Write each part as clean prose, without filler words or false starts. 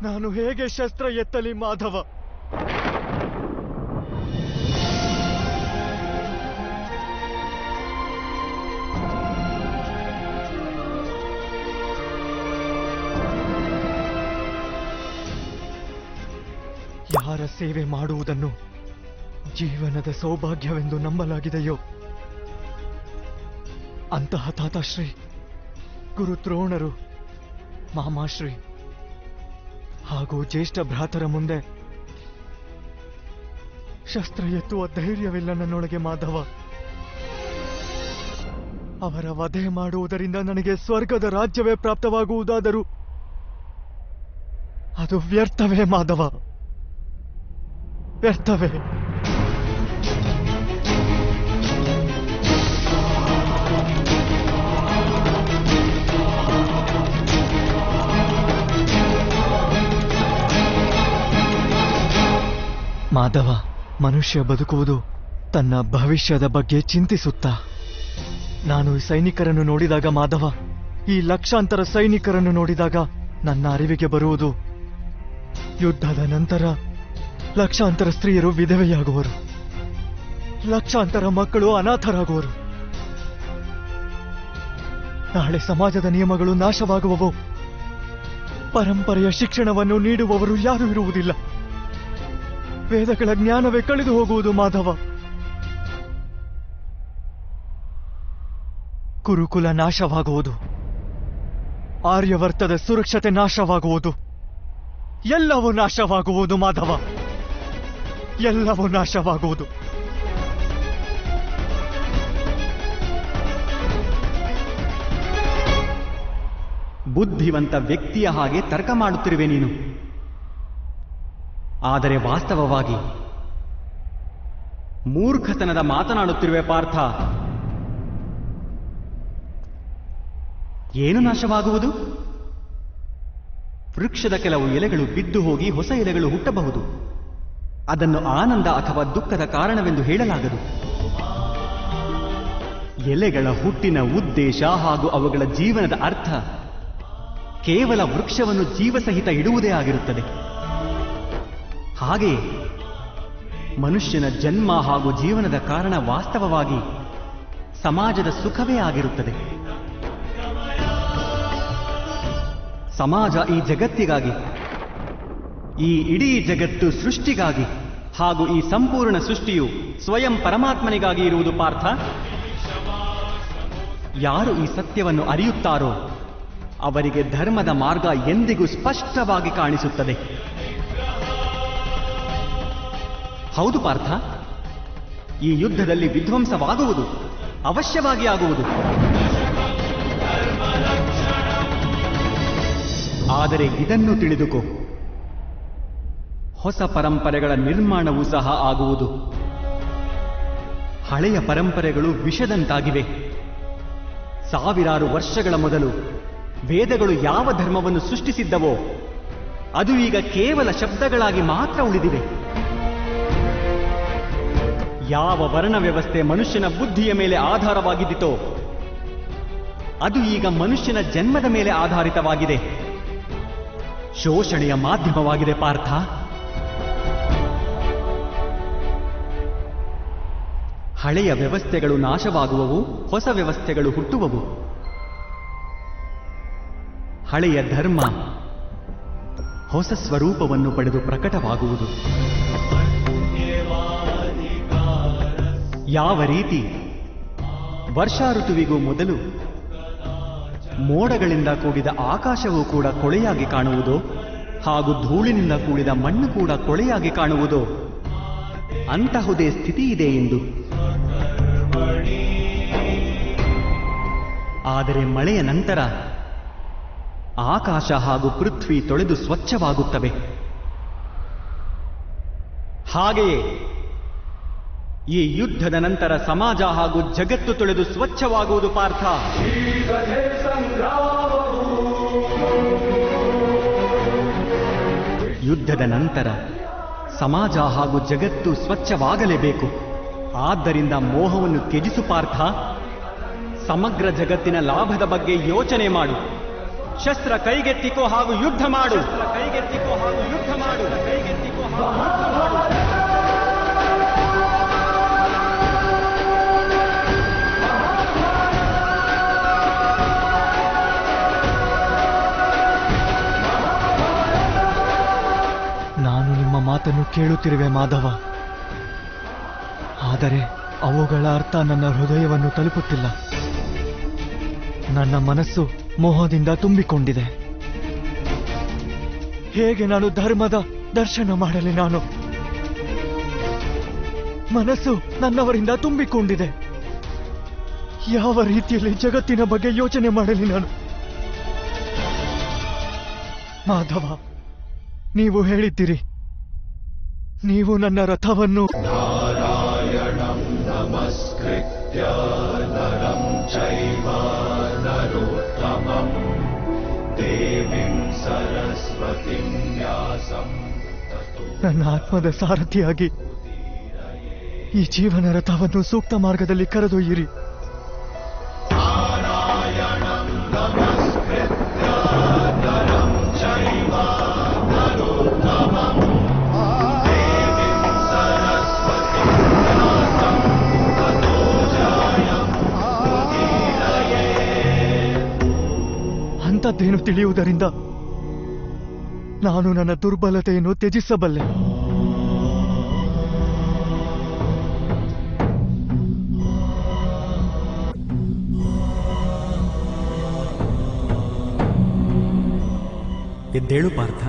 ನಾನು ಹೇಗೆ ಶಸ್ತ್ರ ಎತ್ತಲಿ ಮಾಧವ? ಯಾರ ಸೇವೆ ಮಾಡುವುದನ್ನು ಜೀವನದ ಸೌಭಾಗ್ಯವೆಂದು ನಂಬಲಾಗಿದೆಯೋ ಅಂತಹ ತಾತಾಶ್ರೀ, ಗುರು ದ್ರೋಣರು, ಮಾಮಾಶ್ರೀ ಹಾಗೂ ಜ್ಯೇಷ್ಠ ಭ್ರಾತರ ಮುಂದೆ ಶಸ್ತ್ರ ಎತ್ತುವ ಧೈರ್ಯವಿಲ್ಲ ನನ್ನೊಳಗೆ ಮಾಧವ. ಅವರ ವಧೆ ಮಾಡುವುದರಿಂದ ನನಗೆ ಸ್ವರ್ಗದ ರಾಜ್ಯವೇ ಪ್ರಾಪ್ತವಾಗುವುದಾದರೂ ಅದು ವ್ಯರ್ಥವೇ ಮಾಧವ, ವ್ಯರ್ಥವೇ. ಮಾಧವ, ಮನುಷ್ಯ ಬದುಕುವುದು ತನ್ನ ಭವಿಷ್ಯದ ಬಗ್ಗೆ ಚಿಂತಿಸುತ್ತಾ. ನಾನು ಈ ಸೈನಿಕರನ್ನು ನೋಡಿದಾಗ ಮಾಧವ, ಈ ಲಕ್ಷಾಂತರ ಸೈನಿಕರನ್ನು ನೋಡಿದಾಗ ನನ್ನ ಅರಿವಿಗೆ ಬರುವುದು, ಯುದ್ಧದ ನಂತರ ಲಕ್ಷಾಂತರ ಸ್ತ್ರೀಯರು ವಿಧವೆಯಾಗುವರು, ಲಕ್ಷಾಂತರ ಮಕ್ಕಳು ಅನಾಥರಾಗುವರು. ನಾಳೆ ಸಮಾಜದ ನಿಯಮಗಳು ನಾಶವಾಗುವವು, ಪರಂಪರೆಯ ಶಿಕ್ಷಣವನ್ನು ನೀಡುವವರು ಯಾರೂ ಇರುವುದಿಲ್ಲ, ವೇದಗಳ ಜ್ಞಾನವೇ ಕಳೆದು ಹೋಗುವುದು ಮಾಧವ. ಕುರುಕುಲ ನಾಶವಾಗುವುದು, ಆರ್ಯವರ್ತದ ಸುರಕ್ಷತೆ ನಾಶವಾಗುವುದು, ಎಲ್ಲವೂ ನಾಶವಾಗುವುದು ಮಾಧವ, ಎಲ್ಲವೂ ನಾಶವಾಗುವುದು. ಬುದ್ಧಿವಂತ ವ್ಯಕ್ತಿಯ ಹಾಗೆ ತರ್ಕ ಮಾಡುತ್ತಿರುವೆ ನೀನು. ಆದರೆ ವಾಸ್ತವವಾಗಿ ಮೂರ್ಖತನದ ಮಾತನಾಡುತ್ತಿರುವೆ ಪಾರ್ಥ. ಏನು ನಾಶವಾಗುವುದು? ವೃಕ್ಷದ ಕೆಲವು ಎಲೆಗಳು ಬಿದ್ದು ಹೋಗಿ ಹೊಸ ಎಲೆಗಳು ಹುಟ್ಟಬಹುದು. ಅದನ್ನು ಆನಂದ ಅಥವಾ ದುಃಖದ ಕಾರಣವೆಂದು ಹೇಳಲಾಗದು. ಎಲೆಗಳ ಹುಟ್ಟಿನ ಉದ್ದೇಶ ಹಾಗೂ ಅವುಗಳ ಜೀವನದ ಅರ್ಥ ಕೇವಲ ವೃಕ್ಷವನ್ನು ಜೀವಸಹಿತ ಇಡುವುದೇ ಆಗಿರುತ್ತದೆ. ಹಾಗೆಯೇ ಮನುಷ್ಯನ ಜನ್ಮ ಹಾಗೂ ಜೀವನದ ಕಾರಣ ವಾಸ್ತವವಾಗಿ ಸಮಾಜದ ಸುಖವೇ ಆಗಿರುತ್ತದೆ. ಸಮಾಜ ಈ ಜಗತ್ತಿಗಾಗಿ, ಈ ಇಡೀ ಜಗತ್ತು ಸೃಷ್ಟಿಗಾಗಿ ಹಾಗೂ ಈ ಸಂಪೂರ್ಣ ಸೃಷ್ಟಿಯು ಸ್ವಯಂ ಪರಮಾತ್ಮನಿಗಾಗಿ ಇರುವುದು ಪಾರ್ಥ. ಯಾರು ಈ ಸತ್ಯವನ್ನು ಅರಿಯುತ್ತಾರೋ ಅವರಿಗೆ ಧರ್ಮದ ಮಾರ್ಗ ಎಂದಿಗೂ ಸ್ಪಷ್ಟವಾಗಿ ಕಾಣಿಸುತ್ತದೆ. ಹೌದು ಪಾರ್ಥ, ಈ ಯುದ್ಧದಲ್ಲಿ ವಿಧ್ವಂಸವಾಗುವುದು ಅವಶ್ಯವಾಗಿ ಆಗುವುದು. ಆದರೆ ಇದನ್ನು ತಿಳಿದುಕೋ, ಹೊಸ ಪರಂಪರೆಗಳ ನಿರ್ಮಾಣವೂ ಸಹ ಆಗುವುದು. ಹಳೆಯ ಪರಂಪರೆಗಳು ವಿಷದಂತಾಗಿವೆ. ಸಾವಿರಾರು ವರ್ಷಗಳ ಮೊದಲು ವೇದಗಳು ಯಾವ ಧರ್ಮವನ್ನು ಸೃಷ್ಟಿಸಿದ್ದವೋ ಅದು ಈಗ ಕೇವಲ ಶಬ್ದಗಳಾಗಿ ಮಾತ್ರ ಉಳಿದಿವೆ. ಯಾವ ವರ್ಣ ವ್ಯವಸ್ಥೆ ಮನುಷ್ಯನ ಬುದ್ಧಿಯ ಮೇಲೆ ಆಧಾರವಾಗಿದ್ದಿತೋ ಅದು ಈಗ ಮನುಷ್ಯನ ಜನ್ಮದ ಮೇಲೆ ಆಧಾರಿತವಾಗಿದೆ. ಶೋಷಣೆಯ ಮಾಧ್ಯಮವಾಗಿದೆ ಪಾರ್ಥ. ಹಳೆಯ ವ್ಯವಸ್ಥೆಗಳು ನಾಶವಾಗುವವು, ಹೊಸ ವ್ಯವಸ್ಥೆಗಳು ಹುಟ್ಟುವವು. ಹಳೆಯ ಧರ್ಮ ಹೊಸ ಸ್ವರೂಪವನ್ನು ಪಡೆದು ಪ್ರಕಟವಾಗುವುದು. ಯಾವ ರೀತಿ ವರ್ಷಾ ಋತುವಿಗೂ ಮೊದಲು ಮೋಡಗಳಿಂದ ಕೂಡಿದ ಆಕಾಶವೂ ಕೂಡ ಕೊಳೆಯಾಗಿ ಕಾಣುವುದೋ ಹಾಗೂ ಧೂಳಿನಿಂದ ಕೂಡಿದ ಮಣ್ಣು ಕೂಡ ಕೊಳೆಯಾಗಿ ಕಾಣುವುದೋ ಅಂತಹುದೇ ಸ್ಥಿತಿ ಇದೆ ಎಂದು. ಆದರೆ ಮಳೆಯ ನಂತರ ಆಕಾಶ ಹಾಗೂ ಪೃಥ್ವಿ ತೊಳೆದು ಸ್ವಚ್ಛವಾಗುತ್ತವೆ. ಹಾಗೆಯೇ ಈ ಯುದ್ಧದ ನಂತರ ಸಮಾಜ ಹಾಗೂ ಜಗತ್ತು ತೊಳೆದು ಸ್ವಚ್ಛವಾಗುವುದು ಪಾರ್ಥ. ಯುದ್ಧದ ನಂತರ ಸಮಾಜ ಹಾಗೂ ಜಗತ್ತು ಸ್ವಚ್ಛವಾಗಲೇಬೇಕು. ಆದ್ದರಿಂದ ಮೋಹವನ್ನು ತ್ಯಜಿಸು ಪಾರ್ಥ. ಸಮಗ್ರ ಜಗತ್ತಿನ ಲಾಭದ ಬಗ್ಗೆ ಯೋಚನೆ ಮಾಡು. ಶಸ್ತ್ರ ಕೈಗೆತ್ತಿಕೋ ಹಾಗೂ ಯುದ್ಧ ಮಾಡು. ಕೈಗೆತ್ತಿಕೋ ಹಾಗೂ ಯುದ್ಧ ಮಾಡು. ಕೈಗೆತ್ತಿಕೋ ಹಾಗೂ ಯುದ್ಧ ಮಾಡು. ನಾನು ನಿಮ್ಮ ಮಾತನ್ನು ಕೇಳುತ್ತಿರುವೆ ಮಾಧವ, ಆದರೆ ಅವುಗಳ ಅರ್ಥ ನನ್ನ ಹೃದಯವನ್ನು ತಲುಪುತ್ತಿಲ್ಲ. ನನ್ನ ಮನಸ್ಸು ಮೋಹದಿಂದ ತುಂಬಿಕೊಂಡಿದೆ. ಹೇಗೆ ನಾನು ಧರ್ಮದ ದರ್ಶನ ಮಾಡಲಿ? ನಾನು ಮನಸ್ಸು ನನ್ನವರಿಂದ ತುಂಬಿಕೊಂಡಿದೆ. ಯಾವ ರೀತಿಯಲ್ಲಿ ಜಗತ್ತಿನ ಬಗ್ಗೆ ಯೋಚನೆ ಮಾಡಲಿ ನಾನು? ಮಾಧವ, ನೀವು ಹೇಳಿದ್ದೀರಿ, ನೀವು ನನ್ನ ರಥವನ್ನು ನಾರಾಯಣಂ ನಮಸ್ಕೃತ್ಯ ನರಂ ಚೈವ ನರೋತ್ತಮಂ ದೇವಿಂ ಸರಸ್ವತಿಂ ವ್ಯಾಸಂ ತತೋ ನನ್ನ ಆತ್ಮದ ಸಾರಥಿಯಾಗಿ ಈ ಜೀವನ ರಥವನ್ನು ಸೂಕ್ತ ಮಾರ್ಗದಲ್ಲಿ ಕರೆದೊಯ್ಯಿರಿ. ನಾರಾಯಣಂ ನಮಸ್ಕೃತ್ಯ ನರಂ ಚೈವ ನರೋತ್ತಮಂ ದೇವಿಂ ಸರಸ್ವತಿಂ ವ್ಯಾಸಂ ತತೋ ಜಯಂ ಉದೀರಯೇ. ಅಂಥದ್ದೇನು ತಿಳಿಯುವುದರಿಂದ ನಾನು ನನ್ನ ದುರ್ಬಲತೆಯನ್ನು ತ್ಯಜಿಸಬಲ್ಲೆ. ಎದ್ದೇಳು ಪಾರ್ಥ.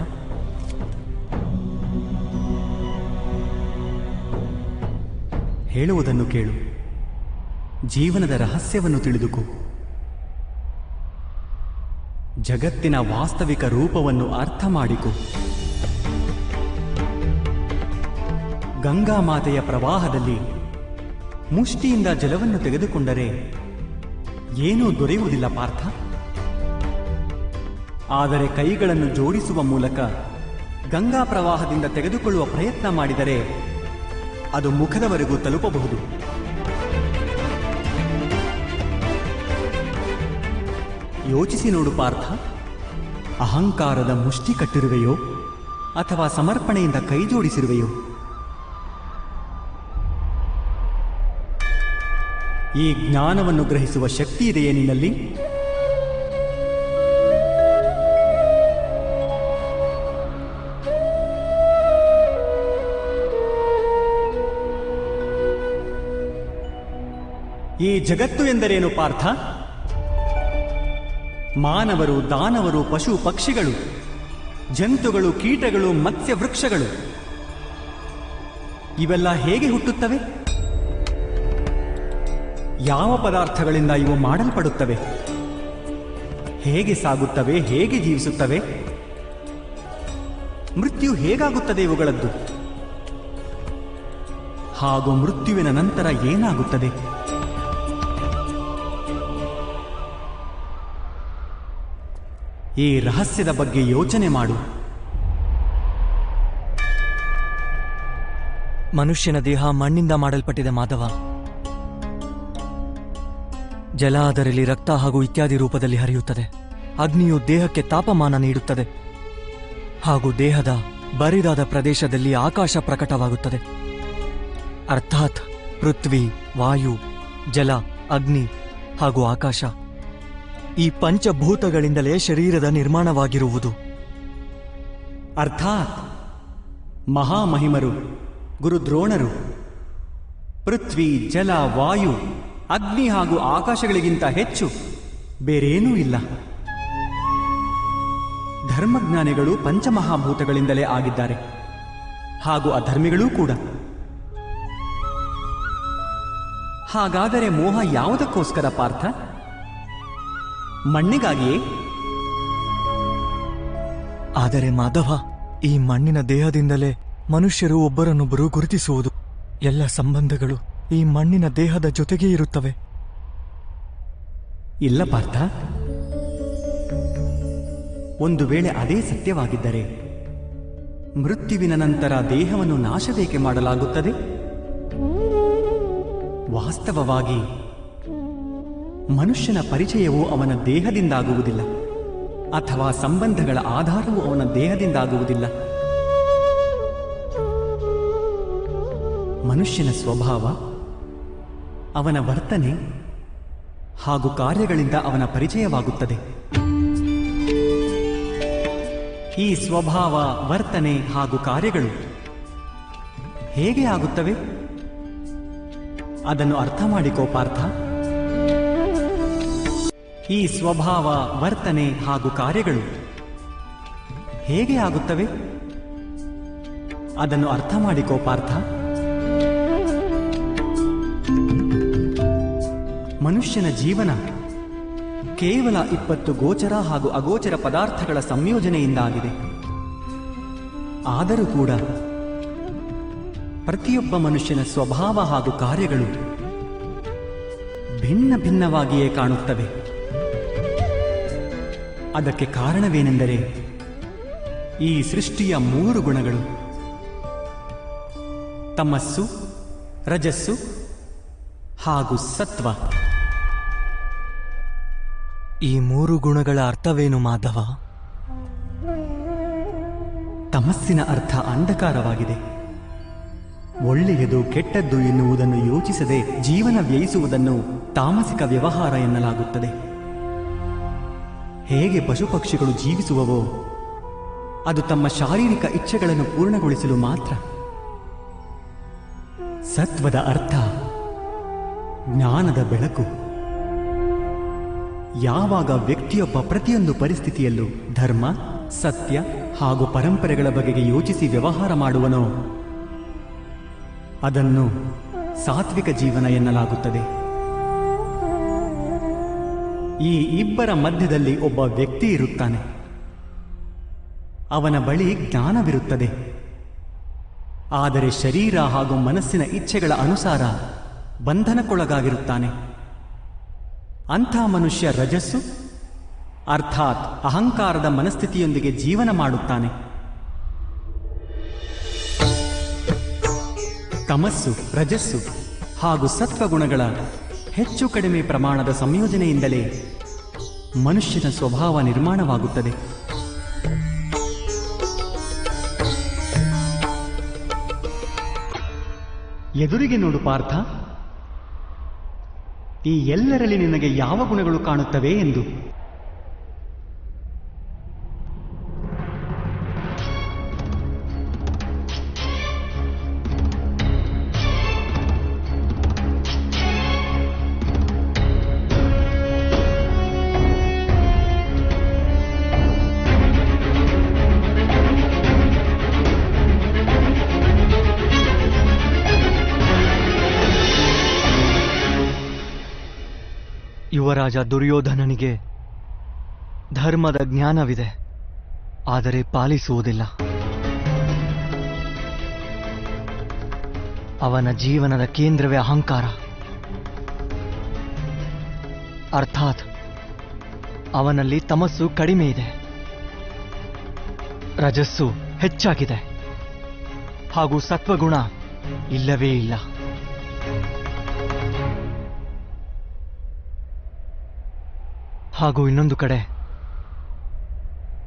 ಹೇಳುವುದನ್ನು ಕೇಳು. ಜೀವನದ ರಹಸ್ಯವನ್ನು ತಿಳಿದುಕೋ. ಜಗತ್ತಿನ ವಾಸ್ತವಿಕ ರೂಪವನ್ನು ಅರ್ಥ ಮಾಡಿಕೊ. ಗಂಗಾ ಮಾತೆಯ ಪ್ರವಾಹದಲ್ಲಿ ಮುಷ್ಟಿಯಿಂದ ಜಲವನ್ನು ತೆಗೆದುಕೊಂಡರೆ ಏನೂ ದೊರೆಯುವುದಿಲ್ಲ ಪಾರ್ಥ. ಆದರೆ ಕೈಗಳನ್ನು ಜೋಡಿಸುವ ಮೂಲಕ ಗಂಗಾ ಪ್ರವಾಹದಿಂದ ತೆಗೆದುಕೊಳ್ಳುವ ಪ್ರಯತ್ನ ಮಾಡಿದರೆ ಅದು ಮುಖದವರೆಗೂ ತಲುಪಬಹುದು. ಯೋಚಿಸಿ ನೋಡು ಪಾರ್ಥ. ಅಹಂಕಾರದ ಮುಷ್ಟಿ ಕಟ್ಟಿರುವೆಯೋ ಅಥವಾ ಸಮರ್ಪಣೆಯಿಂದ ಕೈ ಜೋಡಿಸಿರುವೆಯೋ? ಈ ಜ್ಞಾನವನ್ನು ಗ್ರಹಿಸುವ ಶಕ್ತಿ ಇದೆಯೇ ನಿನ್ನಲ್ಲಿ? ಈ ಜಗತ್ತು ಎಂದರೇನು ಪಾರ್ಥ? ಮಾನವರು, ದಾನವರು, ಪಶು ಪಕ್ಷಿಗಳು, ಜಂತುಗಳು, ಕೀಟಗಳು, ಮತ್ಸ್ಯ ವೃಕ್ಷಗಳು ಇವೆಲ್ಲ ಹೇಗೆ ಹುಟ್ಟುತ್ತವೆ? ಯಾವ ಪದಾರ್ಥಗಳಿಂದ ಇವು ಮಾಡಲ್ಪಡುತ್ತವೆ? ಹೇಗೆ ಸಾಗುತ್ತವೆ? ಹೇಗೆ ಜೀವಿಸುತ್ತವೆ? ಮೃತ್ಯು ಹೇಗಾಗುತ್ತದೆ ಇವುಗಳದ್ದು? ಹಾಗೂ ಮೃತ್ಯುವಿನ ನಂತರ ಏನಾಗುತ್ತದೆ? ಈ ರಹಸ್ಯದ ಬಗ್ಗೆ ಯೋಚನೆ ಮಾಡು. ಮನುಷ್ಯನ ದೇಹ ಮಣ್ಣಿಂದ ಮಾಡಲ್ಪಟ್ಟಿದೆ ಮಾಧವ. ಜಲ ಅದರಲ್ಲಿ ರಕ್ತ ಹಾಗೂ ಇತ್ಯಾದಿ ರೂಪದಲ್ಲಿ ಹರಿಯುತ್ತದೆ. ಅಗ್ನಿಯು ದೇಹಕ್ಕೆ ತಾಪಮಾನ ನೀಡುತ್ತದೆ ಹಾಗೂ ದೇಹದ ಬರಿದಾದ ಪ್ರದೇಶದಲ್ಲಿ ಆಕಾಶ ಪ್ರಕಟವಾಗುತ್ತದೆ. ಅರ್ಥಾತ್ ಪೃಥ್ವಿ, ವಾಯು, ಜಲ, ಅಗ್ನಿ ಹಾಗೂ ಆಕಾಶ ಈ ಪಂಚಭೂತಗಳಿಂದಲೇ ಶರೀರದ ನಿರ್ಮಾಣವಾಗಿರುವುದು. ಅರ್ಥಾತ್ ಮಹಾಮಹಿಮರು ಗುರು ದ್ರೋಣರು ಪೃಥ್ವಿ, ಜಲ, ವಾಯು, ಅಗ್ನಿ ಹಾಗೂ ಆಕಾಶಗಳಿಗಿಂತ ಹೆಚ್ಚು ಬೇರೇನೂ ಇಲ್ಲ. ಧರ್ಮಜ್ಞಾನಿಗಳು ಪಂಚಮಹಾಭೂತಗಳಿಂದಲೇ ಆಗಿದ್ದಾರೆ ಹಾಗೂ ಅಧರ್ಮಿಗಳೂ ಕೂಡ. ಹಾಗಾದರೆ ಮೋಹ ಯಾವುದಕ್ಕೋಸ್ಕರ ಪಾರ್ಥ? ಮಣ್ಣಿಗಾಗಿಯೇ? ಆದರೆ ಮಾಧವ, ಈ ಮಣ್ಣಿನ ದೇಹದಿಂದಲೇ ಮನುಷ್ಯರು ಒಬ್ಬರನ್ನೊಬ್ಬರು ಗುರುತಿಸುವುದು. ಎಲ್ಲ ಸಂಬಂಧಗಳು ಈ ಮಣ್ಣಿನ ದೇಹದ ಜೊತೆಗೇ ಇರುತ್ತವೆ. ಇಲ್ಲ ಪಾರ್ಥ. ಒಂದು ವೇಳೆ ಅದೇ ಸತ್ಯವಾಗಿದ್ದರೆ ಮೃತ್ಯುವಿನ ನಂತರ ದೇಹವನ್ನು ನಾಶವೇಕೆ ಮಾಡಲಾಗುತ್ತದೆ? ವಾಸ್ತವವಾಗಿ ಮನುಷ್ಯನ ಪರಿಚಯವು ಅವನ ದೇಹದಿಂದಾಗುವುದಿಲ್ಲ, ಅಥವಾ ಸಂಬಂಧಗಳ ಆಧಾರವು ಅವನ ದೇಹದಿಂದಾಗುವುದಿಲ್ಲ. ಮನುಷ್ಯನ ಸ್ವಭಾವ, ಅವನ ವರ್ತನೆ ಹಾಗೂ ಕಾರ್ಯಗಳಿಂದ ಅವನ ಪರಿಚಯವಾಗುತ್ತದೆ. ಈ ಸ್ವಭಾವ, ವರ್ತನೆ ಹಾಗೂ ಕಾರ್ಯಗಳು ಹೇಗೆ ಆಗುತ್ತವೆ? ಅದನ್ನು ಅರ್ಥ ಮಾಡಿಕೋ ಪಾರ್ಥ. ಈ ಸ್ವಭಾವ, ವರ್ತನೆ ಹಾಗೂ ಕಾರ್ಯಗಳು ಹೇಗೆ ಆಗುತ್ತವೆ? ಅದನ್ನು ಅರ್ಥ ಮಾಡಿಕೋ ಪಾರ್ಥ. ಮನುಷ್ಯನ ಜೀವನ ಕೇವಲ 20 ಗೋಚರ ಹಾಗೂ ಅಗೋಚರ ಪದಾರ್ಥಗಳ ಸಂಯೋಜನೆಯಿಂದಾಗಿದೆ. ಆದರೂ ಕೂಡ ಪ್ರತಿಯೊಬ್ಬ ಮನುಷ್ಯನ ಸ್ವಭಾವ ಹಾಗೂ ಕಾರ್ಯಗಳು ಭಿನ್ನ ಭಿನ್ನವಾಗಿಯೇ ಕಾಣುತ್ತವೆ. ಅದಕ್ಕೆ ಕಾರಣವೇನೆಂದರೆ ಈ ಸೃಷ್ಟಿಯ 3 ಗುಣಗಳು ತಮಸ್ಸು, ರಜಸ್ಸು ಹಾಗೂ ಸತ್ವ. ಈ 3 ಗುಣಗಳ ಅರ್ಥವೇನು ಮಾಧವ? ತಮಸ್ಸಿನ ಅರ್ಥ ಅಂಧಕಾರವಾಗಿದೆ. ಒಳ್ಳೆಯದು ಕೆಟ್ಟದ್ದು ಎನ್ನುವುದನ್ನು ಯೋಚಿಸದೆ ಜೀವನ ವ್ಯಯಿಸುವುದನ್ನು ತಾಮಸಿಕ ವ್ಯವಹಾರ ಎನ್ನಲಾಗುತ್ತದೆ. ಹೇಗೆ ಪಶುಪಕ್ಷಿಗಳು ಜೀವಿಸುವವೋ ಅದು ತಮ್ಮ ಶಾರೀರಿಕ ಇಚ್ಛೆಗಳನ್ನು ಪೂರ್ಣಗೊಳಿಸಲು ಮಾತ್ರ. ಸತ್ವದ ಅರ್ಥ ಜ್ಞಾನದ ಬೆಳಕು. ಯಾವಾಗ ವ್ಯಕ್ತಿಯೊಬ್ಬ ಪ್ರತಿಯೊಂದು ಪರಿಸ್ಥಿತಿಯಲ್ಲೂ ಧರ್ಮ, ಸತ್ಯ ಹಾಗೂ ಪರಂಪರೆಗಳ ಬಗೆಗೆ ಯೋಚಿಸಿ ವ್ಯವಹಾರ ಮಾಡುವನೋ ಅದನ್ನು ಸಾತ್ವಿಕ ಜೀವನ ಎನ್ನಲಾಗುತ್ತದೆ. ಈ ಇಬ್ಬರ ಮಧ್ಯದಲ್ಲಿ ಒಬ್ಬ ವ್ಯಕ್ತಿ ಇರುತ್ತಾನೆ. ಅವನ ಬಳಿ ಜ್ಞಾನವಿರುತ್ತದೆ. ಆದರೆ ಶರೀರ ಹಾಗೂ ಮನಸ್ಸಿನ ಇಚ್ಛೆಗಳ ಅನುಸಾರ ಬಂಧನಕ್ಕೊಳಗಾಗಿರುತ್ತಾನೆ. ಅಂಥ ಮನುಷ್ಯ ರಜಸ್ಸು ಅರ್ಥಾತ್ ಅಹಂಕಾರದ ಮನಸ್ಥಿತಿಯೊಂದಿಗೆ ಜೀವನ ಮಾಡುತ್ತಾನೆ. ತಮಸ್ಸು, ರಜಸ್ಸು ಹಾಗೂ ಸತ್ವಗುಣಗಳ ಹೆಚ್ಚು ಕಡಿಮೆ ಪ್ರಮಾಣದ ಸಂಯೋಜನೆಯಿಂದಲೇ ಮನುಷ್ಯನ ಸ್ವಭಾವ ನಿರ್ಮಾಣವಾಗುತ್ತದೆ. ಎದುರಿಗೆ ನೋಡು ಪಾರ್ಥ, ಈ ಎಲ್ಲರಲ್ಲಿ ನಿನಗೆ ಯಾವ ಗುಣಗಳು ಕಾಣುತ್ತವೆ ಎಂದು. ಯುವರಾಜ ದುರ್ಯೋಧನನಿಗೆ ಧರ್ಮದ ಜ್ಞಾನವಿದೆ, ಆದರೆ ಪಾಲಿಸುವುದಿಲ್ಲ. ಅವನ ಜೀವನದ ಕೇಂದ್ರವೇ ಅಹಂಕಾರ. ಅರ್ಥಾತ್ ಅವನಲ್ಲಿ ತಮಸ್ಸು ಕಡಿಮೆ ಇದೆ, ರಜಸ್ಸು ಹೆಚ್ಚಾಗಿದೆ ಹಾಗೂ ಸತ್ವಗುಣ ಇಲ್ಲವೇ ಇಲ್ಲ. ಹಾಗೂ ಇನ್ನೊಂದು ಕಡೆ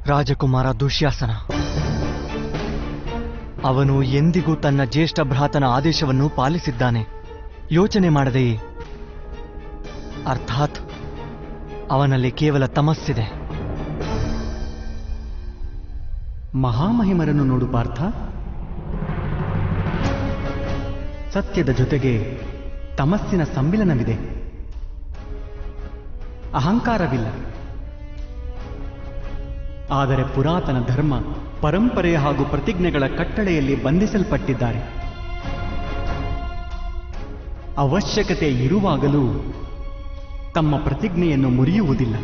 ರಾಜಕುಮಾರ ದುಶ್ಯಾಸನ. ಅವನು ಎಂದಿಗೂ ತನ್ನ ಜ್ಯೇಷ್ಠ ಭ್ರಾತನ ಆದೇಶವನ್ನು ಪಾಲಿಸಿದ್ದಾನೆ, ಯೋಚನೆ ಮಾಡದೆಯೇ. ಅರ್ಥಾತ್ ಅವನಲ್ಲಿ ಕೇವಲ ತಮಸ್ಸಿದೆ. ಮಹಾಮಹಿಮರನ್ನು ನೋಡು ಪಾರ್ಥ. ಸತ್ಯದ ಜೊತೆಗೆ ತಮಸ್ಸಿನ ಸಮ್ಮಿಲನವಿದೆ. ಅಹಂಕಾರವಿಲ್ಲ. ಆದರೆ ಪುರಾತನ ಧರ್ಮ, ಪರಂಪರೆ ಹಾಗೂ ಪ್ರತಿಜ್ಞೆಗಳ ಕಟ್ಟಳೆಯಲ್ಲಿ ಬಂಧಿಸಲ್ಪಟ್ಟಿದ್ದಾರೆ. ಅವಶ್ಯಕತೆ ಇರುವಾಗಲೂ ತಮ್ಮ ಪ್ರತಿಜ್ಞೆಯನ್ನು ಮುರಿಯುವುದಿಲ್ಲ.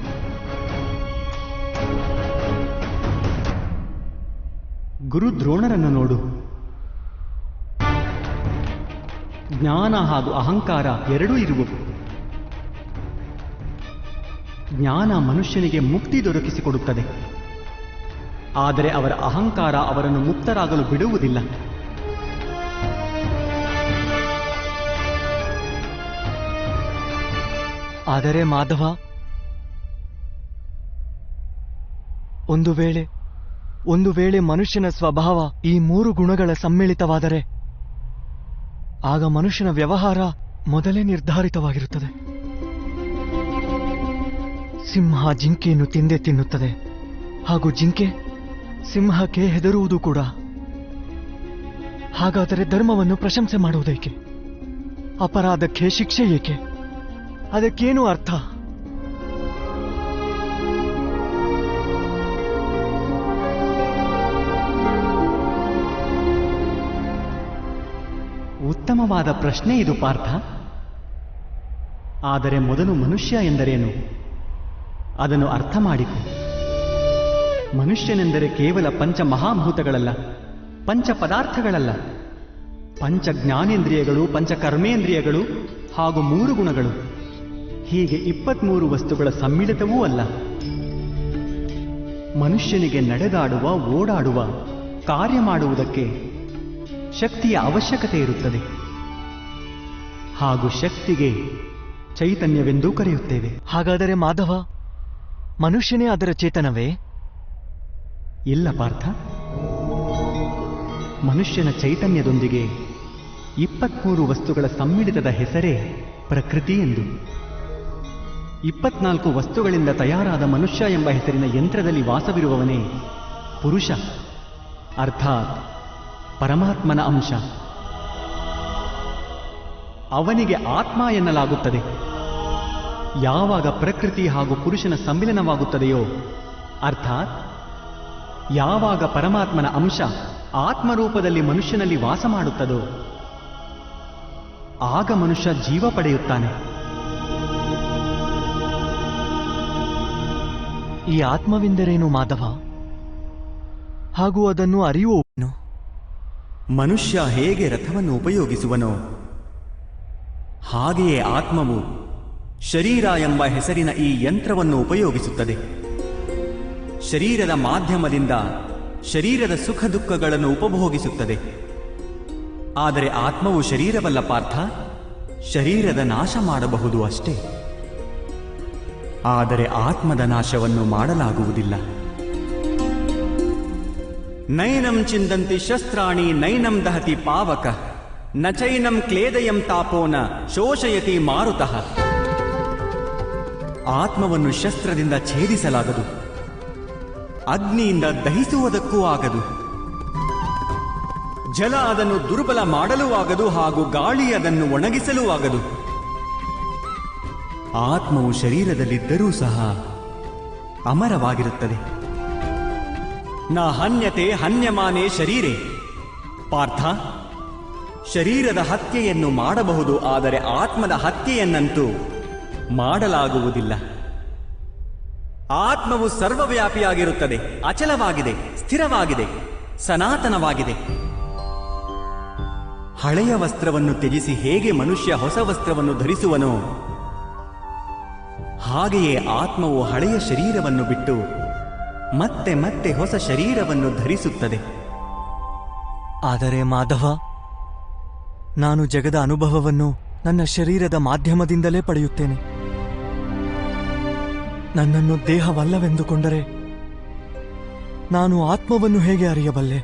ಗುರು ದ್ರೋಣರನ್ನು ನೋಡು. ಜ್ಞಾನ ಹಾಗೂ ಅಹಂಕಾರ ಎರಡೂ ಇರುವವು. ಜ್ಞಾನ ಮನುಷ್ಯನಿಗೆ ಮುಕ್ತಿ ದೊರಕಿಸಿಕೊಡುತ್ತದೆ, ಆದರೆ ಅವರ ಅಹಂಕಾರ ಅವರನ್ನು ಮುಕ್ತರಾಗಲು ಬಿಡುವುದಿಲ್ಲ. ಆದರೆ ಮಾಧವ, ಒಂದು ವೇಳೆ ಮನುಷ್ಯನ ಸ್ವಭಾವ ಈ 3 ಗುಣಗಳ ಸಮ್ಮಿಳಿತವಾದರೆ ಆಗ ಮನುಷ್ಯನ ವ್ಯವಹಾರ ಮೊದಲೇ ನಿರ್ಧಾರಿತವಾಗಿರುತ್ತದೆ. ಸಿಂಹ ಜಿಂಕೆಯನ್ನು ತಿಂದೇ ತಿನ್ನುತ್ತದೆ, ಹಾಗೂ ಜಿಂಕೆ ಸಿಂಹಕ್ಕೆ ಹೆದರುವುದು ಕೂಡ. ಹಾಗಾದರೆ ಧರ್ಮವನ್ನು ಪ್ರಶಂಸೆ ಮಾಡುವುದೇಕೆ? ಅಪರಾಧಕ್ಕೆ ಶಿಕ್ಷೆ ಏಕೆ? ಅದಕ್ಕೇನು ಅರ್ಥ? ಉತ್ತಮವಾದ ಪ್ರಶ್ನೆ ಇದು ಪಾರ್ಥ. ಆದರೆ ಮೊದಲು ಮನುಷ್ಯ ಎಂದರೇನು ಅದನ್ನು ಅರ್ಥ ಮಾಡಿಕೊ. ಮನುಷ್ಯನೆಂದರೆ ಕೇವಲ ಪಂಚ ಮಹಾಭೂತಗಳಲ್ಲ, ಪಂಚ ಪದಾರ್ಥಗಳಲ್ಲ, ಪಂಚ ಜ್ಞಾನೇಂದ್ರಿಯಗಳು, ಪಂಚ ಕರ್ಮೇಂದ್ರಿಯಗಳು ಹಾಗೂ 3 ಗುಣಗಳು, ಹೀಗೆ 23 ವಸ್ತುಗಳ ಸಮ್ಮಿಳಿತವೂ ಅಲ್ಲ. ಮನುಷ್ಯನಿಗೆ ನಡೆದಾಡುವ, ಓಡಾಡುವ, ಕಾರ್ಯ ಮಾಡುವುದಕ್ಕೆ ಶಕ್ತಿಯ ಅವಶ್ಯಕತೆ ಇರುತ್ತದೆ. ಹಾಗೂ ಶಕ್ತಿಗೆ ಚೈತನ್ಯವೆಂದೂ ಕರೆಯುತ್ತೇವೆ. ಹಾಗಾದರೆ ಮಾಧವ, ಮನುಷ್ಯನೇ ಅದರ ಚೇತನವೇ? ಇಲ್ಲ ಪಾರ್ಥ. ಮನುಷ್ಯನ ಚೈತನ್ಯದೊಂದಿಗೆ 23 ವಸ್ತುಗಳ ಸಮ್ಮಿಳಿತದ ಹೆಸರೇ ಪ್ರಕೃತಿ ಎಂದು. 24 ವಸ್ತುಗಳಿಂದ ತಯಾರಾದ ಮನುಷ್ಯ ಎಂಬ ಹೆಸರಿನ ಯಂತ್ರದಲ್ಲಿ ವಾಸವಿರುವವನೇ ಪುರುಷ, ಅರ್ಥಾತ್ ಪರಮಾತ್ಮನ ಅಂಶ. ಅವನಿಗೆ ಆತ್ಮ ಎನ್ನಲಾಗುತ್ತದೆ. ಯಾವಾಗ ಪ್ರಕೃತಿ ಹಾಗೂ ಪುರುಷನ ಸಮ್ಮಿಲನವಾಗುತ್ತದೆಯೋ, ಅರ್ಥಾತ್ ಯಾವಾಗ ಪರಮಾತ್ಮನ ಅಂಶ ಆತ್ಮರೂಪದಲ್ಲಿ ಮನುಷ್ಯನಲ್ಲಿ ವಾಸ ಮಾಡುತ್ತದೋ, ಆಗ ಮನುಷ್ಯ ಜೀವ ಪಡೆಯುತ್ತಾನೆ. ಈ ಆತ್ಮವೆಂದರೇನು ಮಾಧವ? ಹಾಗೂ ಅದನ್ನು ಅರಿಯುವನು? ಮನುಷ್ಯ ಹೇಗೆ ರಥವನ್ನು ಉಪಯೋಗಿಸುವನೋ ಹಾಗೆಯೇ ಆತ್ಮವು ಶರೀರ ಎಂಬ ಹೆಸರಿನ ಈ ಯಂತ್ರವನ್ನು ಉಪಯೋಗಿಸುತ್ತದೆ. ಶರೀರದ ಮಾಧ್ಯಮದಿಂದ ಶರೀರದ ಸುಖ ದುಃಖಗಳನ್ನು ಉಪಭೋಗಿಸುತ್ತದೆ. ಆದರೆ ಆತ್ಮವು ಶರೀರವಲ್ಲ ಪಾರ್ಥ, ಶರೀರದ ನಾಶ ಮಾಡಬಹುದು ಅಷ್ಟೇ. ಆದರೆ ಆತ್ಮದ ನಾಶವನ್ನು ಮಾಡಲಾಗುವುದಿಲ್ಲ. ನೈನಂ ಚಿಂದಂತಿ ಶಸ್ತ್ರಾಣಿ ನೈನಂ ದಹತಿ ಪಾವಕ ನ ಚೈನಂ ಕ್ಲೇದಯಂ ತಾಪೋನ ಶೋಷಯತಿ ಮಾರುತಃ. ಆತ್ಮವನ್ನು ಶಸ್ತ್ರದಿಂದ ಛೇದಿಸಲಾಗದು, ಅಗ್ನಿಯಿಂದ ದಹಿಸುವುದಕ್ಕೂ ಆಗದು, ಜಲ ಅದನ್ನು ದುರ್ಬಲ ಮಾಡಲೂ ಆಗದು, ಹಾಗೂ ಗಾಳಿ ಅದನ್ನು ಒಣಗಿಸಲೂ ಆಗದು. ಆತ್ಮವು ಶರೀರದಲ್ಲಿದ್ದರೂ ಸಹ ಅಮರವಾಗಿರುತ್ತದೆ. ನ ಹನ್ಯತೆ ಹನ್ಯಮಾನೇ ಶರೀರೆ. ಪಾರ್ಥ, ಶರೀರದ ಹತ್ಯೆಯನ್ನು ಮಾಡಬಹುದು, ಆದರೆ ಆತ್ಮದ ಹತ್ಯೆಯನ್ನಂತೂ ಮಾಡಲಾಗುವುದಿಲ್ಲ. ಆತ್ಮವು ಸರ್ವವ್ಯಾಪಿಯಾಗಿರುತ್ತದೆ, ಅಚಲವಾಗಿದೆ, ಸ್ಥಿರವಾಗಿದೆ, ಸನಾತನವಾಗಿದೆ. ಹಳೆಯ ವಸ್ತ್ರವನ್ನು ತ್ಯಜಿಸಿ ಹೇಗೆ ಮನುಷ್ಯ ಹೊಸ ವಸ್ತ್ರವನ್ನು ಧರಿಸುವನೋ, ಹಾಗೆಯೇ ಆತ್ಮವು ಹಳೆಯ ಶರೀರವನ್ನು ಬಿಟ್ಟು ಮತ್ತೆ ಮತ್ತೆ ಹೊಸ ಶರೀರವನ್ನು ಧರಿಸುತ್ತದೆ. ಆದರೆ ಮಾಧವ, ನಾನು ಜಗದ ಅನುಭವವನ್ನು ನನ್ನ ಶರೀರದ ಮಾಧ್ಯಮದಿಂದಲೇ ಪಡೆಯುತ್ತೇನೆ. ನನ್ನನ್ನು ದೇಹವಲ್ಲವೆಂದುಕೊಂಡರೆ ನಾನು ಆತ್ಮವನ್ನು ಹೇಗೆ ಅರಿಯಬಲ್ಲೆ?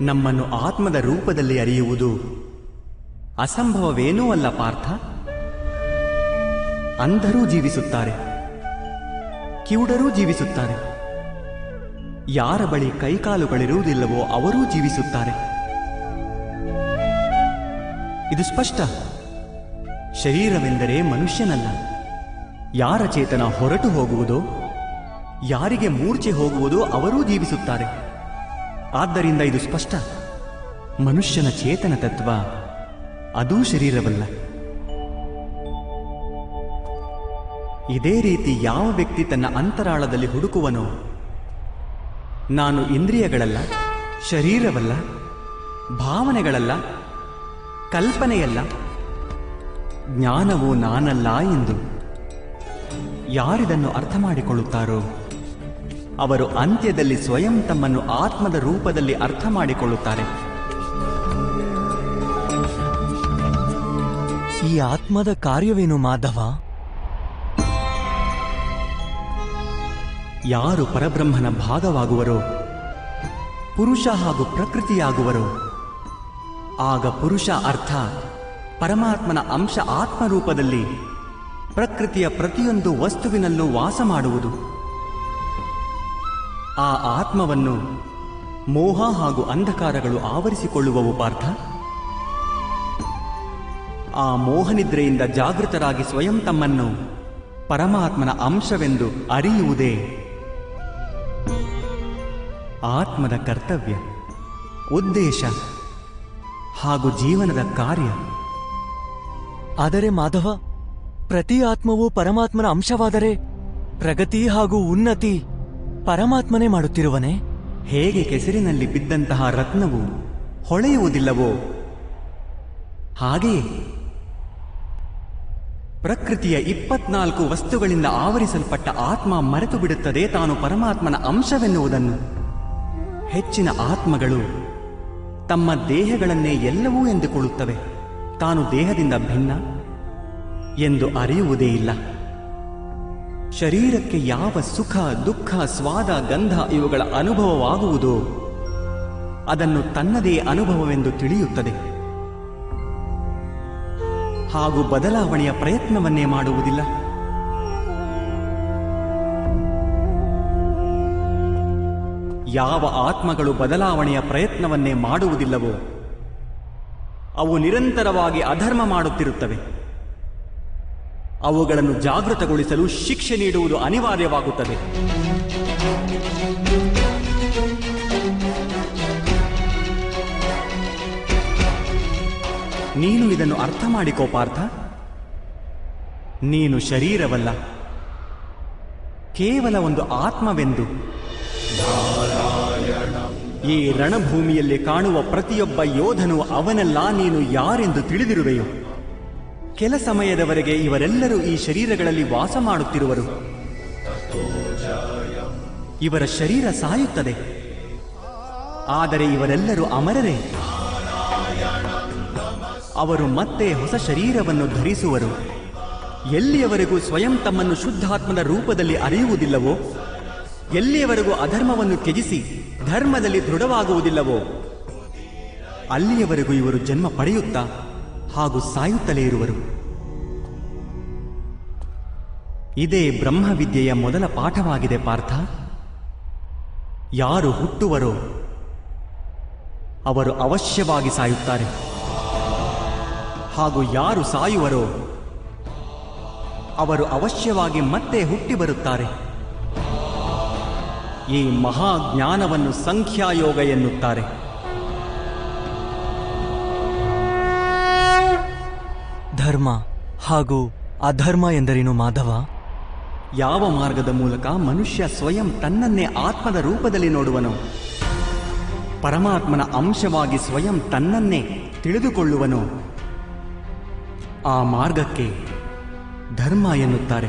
ನಮ್ಮನ್ನು ಆತ್ಮದ ರೂಪದಲ್ಲಿ ಅರಿಯುವುದು ಅಸಂಭವವೇನೂ ಅಲ್ಲ ಪಾರ್ಥ. ಅಂಧರೂ ಜೀವಿಸುತ್ತಾರೆ, ಕಿವುಡರೂ ಜೀವಿಸುತ್ತಾರೆ, ಯಾರ ಬಳಿ ಕೈಕಾಲುಗಳಿರುವುದಿಲ್ಲವೋ ಅವರೂ ಜೀವಿಸುತ್ತಾರೆ. ಇದು ಸ್ಪಷ್ಟ. ಶರೀರವೆಂದರೆ ಮನುಷ್ಯನಲ್ಲ. ಯಾರ ಚೇತನ ಹೊರಟು ಹೋಗುವುದೋ, ಯಾರಿಗೆ ಮೂರ್ಛೆ ಹೋಗುವುದೋ ಅವರೂ ಜೀವಿಸುತ್ತಾರೆ. ಆದ್ದರಿಂದ ಇದು ಸ್ಪಷ್ಟ. ಮನುಷ್ಯನ ಚೇತನ ತತ್ವ ಅದೂ ಶರೀರವಲ್ಲ. ಇದೇ ರೀತಿ ಯಾವ ವ್ಯಕ್ತಿ ತನ್ನ ಅಂತರಾಳದಲ್ಲಿ ಹುಡುಕುವನೋ, ನಾನು ಇಂದ್ರಿಯಗಳಲ್ಲ, ಶರೀರವಲ್ಲ, ಭಾವನೆಗಳಲ್ಲ, ಕಲ್ಪನೆಯಲ್ಲ, ಜ್ಞಾನವು ನಾನಲ್ಲ ಎಂದು ಯಾರಿದನ್ನು ಅರ್ಥ ಮಾಡಿಕೊಳ್ಳುತ್ತಾರೋ ಅವರು ಅಂತ್ಯದಲ್ಲಿ ಸ್ವಯಂ ತಮ್ಮನ್ನು ಆತ್ಮದ ರೂಪದಲ್ಲಿ ಅರ್ಥ ಮಾಡಿಕೊಳ್ಳುತ್ತಾರೆ. ಈ ಆತ್ಮದ ಕಾರ್ಯವೇನು ಮಾಧವ? ಯಾರು ಪರಬ್ರಹ್ಮನ ಭಾಗವಾಗುವರೋ, ಪುರುಷ ಹಾಗೂ ಪ್ರಕೃತಿಯಾಗುವರೋ, ಆಗ ಪುರುಷ ಅರ್ಥ ಪರಮಾತ್ಮನ ಅಂಶ ಆತ್ಮರೂಪದಲ್ಲಿ ಪ್ರಕೃತಿಯ ಪ್ರತಿಯೊಂದು ವಸ್ತುವಿನಲ್ಲೂ ವಾಸ ಮಾಡುವುದು. ಆ ಆತ್ಮವನ್ನು ಮೋಹ ಹಾಗೂ ಅಂಧಕಾರಗಳು ಆವರಿಸಿಕೊಳ್ಳುವವು ಪಾರ್ಥ. ಆ ಮೋಹನಿದ್ರೆಯಿಂದ ಜಾಗೃತರಾಗಿ ಸ್ವಯಂ ತಮ್ಮನ್ನು ಪರಮಾತ್ಮನ ಅಂಶವೆಂದು ಅರಿಯುವುದೇ ಆತ್ಮದ ಕರ್ತವ್ಯ, ಉದ್ದೇಶ ಹಾಗೂ ಜೀವನದ ಕಾರ್ಯ. ಆದರೆ ಮಾಧವ, ಪ್ರತಿ ಆತ್ಮವೂ ಪರಮಾತ್ಮನ ಅಂಶವಾದರೆ ಪ್ರಗತಿ ಹಾಗೂ ಉನ್ನತಿ ಪರಮಾತ್ಮನೇ ಮಾಡುತ್ತಿರುವನೇ? ಹೇಗೆ ಕೆಸರಿನಲ್ಲಿ ಬಿದ್ದಂತಹ ರತ್ನವು ಹೊಳೆಯುವುದಿಲ್ಲವೋ ಹಾಗೆಯೇ ಪ್ರಕೃತಿಯ 24 ವಸ್ತುಗಳಿಂದ ಆವರಿಸಲ್ಪಟ್ಟ ಆತ್ಮ ಮರೆತು ಬಿಡುತ್ತದೆ ತಾನು ಪರಮಾತ್ಮನ ಅಂಶವೆನ್ನುವುದನ್ನು. ಹೆಚ್ಚಿನ ಆತ್ಮಗಳು ತಮ್ಮ ದೇಹಗಳನ್ನೇ ಎಲ್ಲವೂ ಎಂದುಕೊಳ್ಳುತ್ತವೆ. ತಾನು ದೇಹದಿಂದ ಭಿನ್ನ ಎಂದು ಅರಿಯುವುದೇ ಇಲ್ಲ. ಶರೀರಕ್ಕೆ ಯಾವ ಸುಖ, ದುಃಖ, ಸ್ವಾದ, ಗಂಧ ಇವುಗಳ ಅನುಭವವಾಗುವುದೋ ಅದನ್ನು ತನ್ನದೇ ಅನುಭವವೆಂದು ತಿಳಿಯುತ್ತದೆ. ಹಾಗೂ ಬದಲಾವಣೆಯ ಪ್ರಯತ್ನವನ್ನೇ ಮಾಡುವುದಿಲ್ಲ. ಯಾವ ಆತ್ಮಗಳು ಬದಲಾವಣೆಯ ಪ್ರಯತ್ನವನ್ನೇ ಮಾಡುವುದಿಲ್ಲವೋ ಅವು ನಿರಂತರವಾಗಿ ಅಧರ್ಮ ಮಾಡುತ್ತಿರುತ್ತವೆ. ಅವುಗಳನ್ನು ಜಾಗೃತಗೊಳಿಸಲು ಶಿಕ್ಷೆ ನೀಡುವುದು ಅನಿವಾರ್ಯವಾಗುತ್ತದೆ. ನೀನು ಇದನ್ನು ಅರ್ಥ ಮಾಡಿಕೋ ಪಾರ್ಥ. ನೀನು ಶರೀರವಲ್ಲ, ಕೇವಲ ಒಂದು ಆತ್ಮವೆಂದು. ಈ ರಣಭೂಮಿಯಲ್ಲಿ ಕಾಣುವ ಪ್ರತಿಯೊಬ್ಬ ಯೋಧನು ಅವನೆಲ್ಲ ನೀನು ಯಾರೆಂದು ತಿಳಿದಿರುವೆಯೋ. ಕೆಲ ಸಮಯದವರೆಗೆ ಇವರೆಲ್ಲರೂ ಈ ಶರೀರಗಳಲ್ಲಿ ವಾಸ ಮಾಡುತ್ತಿರುವರು. ಇವರ ಶರೀರ ಸಾಯುತ್ತದೆ, ಆದರೆ ಇವರೆಲ್ಲರೂ ಅಮರರೇ. ಅವರು ಮತ್ತೆ ಹೊಸ ಶರೀರವನ್ನು ಧರಿಸುವರು. ಎಲ್ಲಿಯವರೆಗೂ ಸ್ವಯಂ ತಮ್ಮನ್ನು ಶುದ್ಧಾತ್ಮದ ರೂಪದಲ್ಲಿ ಅರಿಯುವುದಿಲ್ಲವೋ, ಎಲ್ಲಿಯವರೆಗೂ ಅಧರ್ಮವನ್ನು ತ್ಯಜಿಸಿ ಧರ್ಮದಲ್ಲಿ ದೃಢವಾಗುವುದಿಲ್ಲವೋ, ಅಲ್ಲಿಯವರೆಗೂ ಇವರು ಜನ್ಮ ಪಡೆಯುತ್ತಾ ಹಾಗೂ ಸಾಯುತ್ತಲೇ ಇರುವರು. ಇದೇ ಬ್ರಹ್ಮವಿದ್ಯೆಯ ಮೊದಲ ಪಾಠವಾಗಿದೆ ಪಾರ್ಥ. ಯಾರು ಹುಟ್ಟುವರೋ ಅವರು ಅವಶ್ಯವಾಗಿ ಸಾಯುತ್ತಾರೆ, ಹಾಗೂ ಯಾರು ಸಾಯುವರೋ ಅವರು ಅವಶ್ಯವಾಗಿ ಮತ್ತೆ ಹುಟ್ಟಿ ಬರುತ್ತಾರೆ. ಈ ಮಹಾಜ್ಞಾನವನ್ನು ಸಂಖ್ಯಾಯೋಗ ಎನ್ನುತ್ತಾರೆ. ಧರ್ಮ ಹಾಗೂ ಅಧರ್ಮ ಎಂದರೇನು ಮಾಧವ? ಯಾವ ಮಾರ್ಗದ ಮೂಲಕ ಮನುಷ್ಯ ಸ್ವಯಂ ತನ್ನನ್ನೇ ಆತ್ಮದ ರೂಪದಲ್ಲಿ ನೋಡುವನೋ, ಪರಮಾತ್ಮನ ಅಂಶವಾಗಿ ಸ್ವಯಂ ತನ್ನನ್ನೇ ತಿಳಿದುಕೊಳ್ಳುವನೋ, ಆ ಮಾರ್ಗಕ್ಕೆ ಧರ್ಮ ಎನ್ನುತ್ತಾರೆ.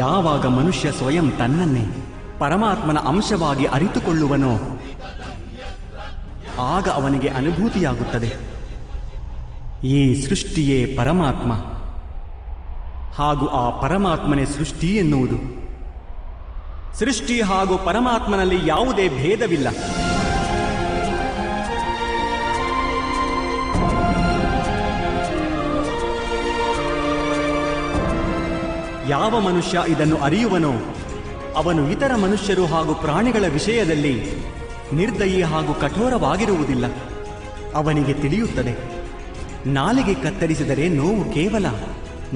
ಯಾವಾಗ ಮನುಷ್ಯ ಸ್ವಯಂ ತನ್ನನ್ನೇ ಪರಮಾತ್ಮನ ಅಂಶವಾಗಿ ಅರಿತುಕೊಳ್ಳುವನೋ ಆಗ ಅವನಿಗೆ ಅನುಭೂತಿಯಾಗುತ್ತದೆ, ಈ ಸೃಷ್ಟಿಯೇ ಪರಮಾತ್ಮ ಹಾಗೂ ಆ ಪರಮಾತ್ಮನೇ ಸೃಷ್ಟಿ ಎನ್ನುವುದು. ಸೃಷ್ಟಿ ಹಾಗೂ ಪರಮಾತ್ಮನಲ್ಲಿ ಯಾವುದೇ ಭೇದವಿಲ್ಲ. ಯಾವ ಮನುಷ್ಯ ಇದನ್ನು ಅರಿಯುವನೋ ಅವನು ಇತರ ಮನುಷ್ಯರು ಹಾಗೂ ಪ್ರಾಣಿಗಳ ವಿಷಯದಲ್ಲಿ ನಿರ್ದಯಿ ಹಾಗೂ ಕಠೋರವಾಗಿರುವುದಿಲ್ಲ. ಅವನಿಗೆ ತಿಳಿಯುತ್ತದೆ, ನಾಲಿಗೆ ಕತ್ತರಿಸಿದರೆ ನೋವು ಕೇವಲ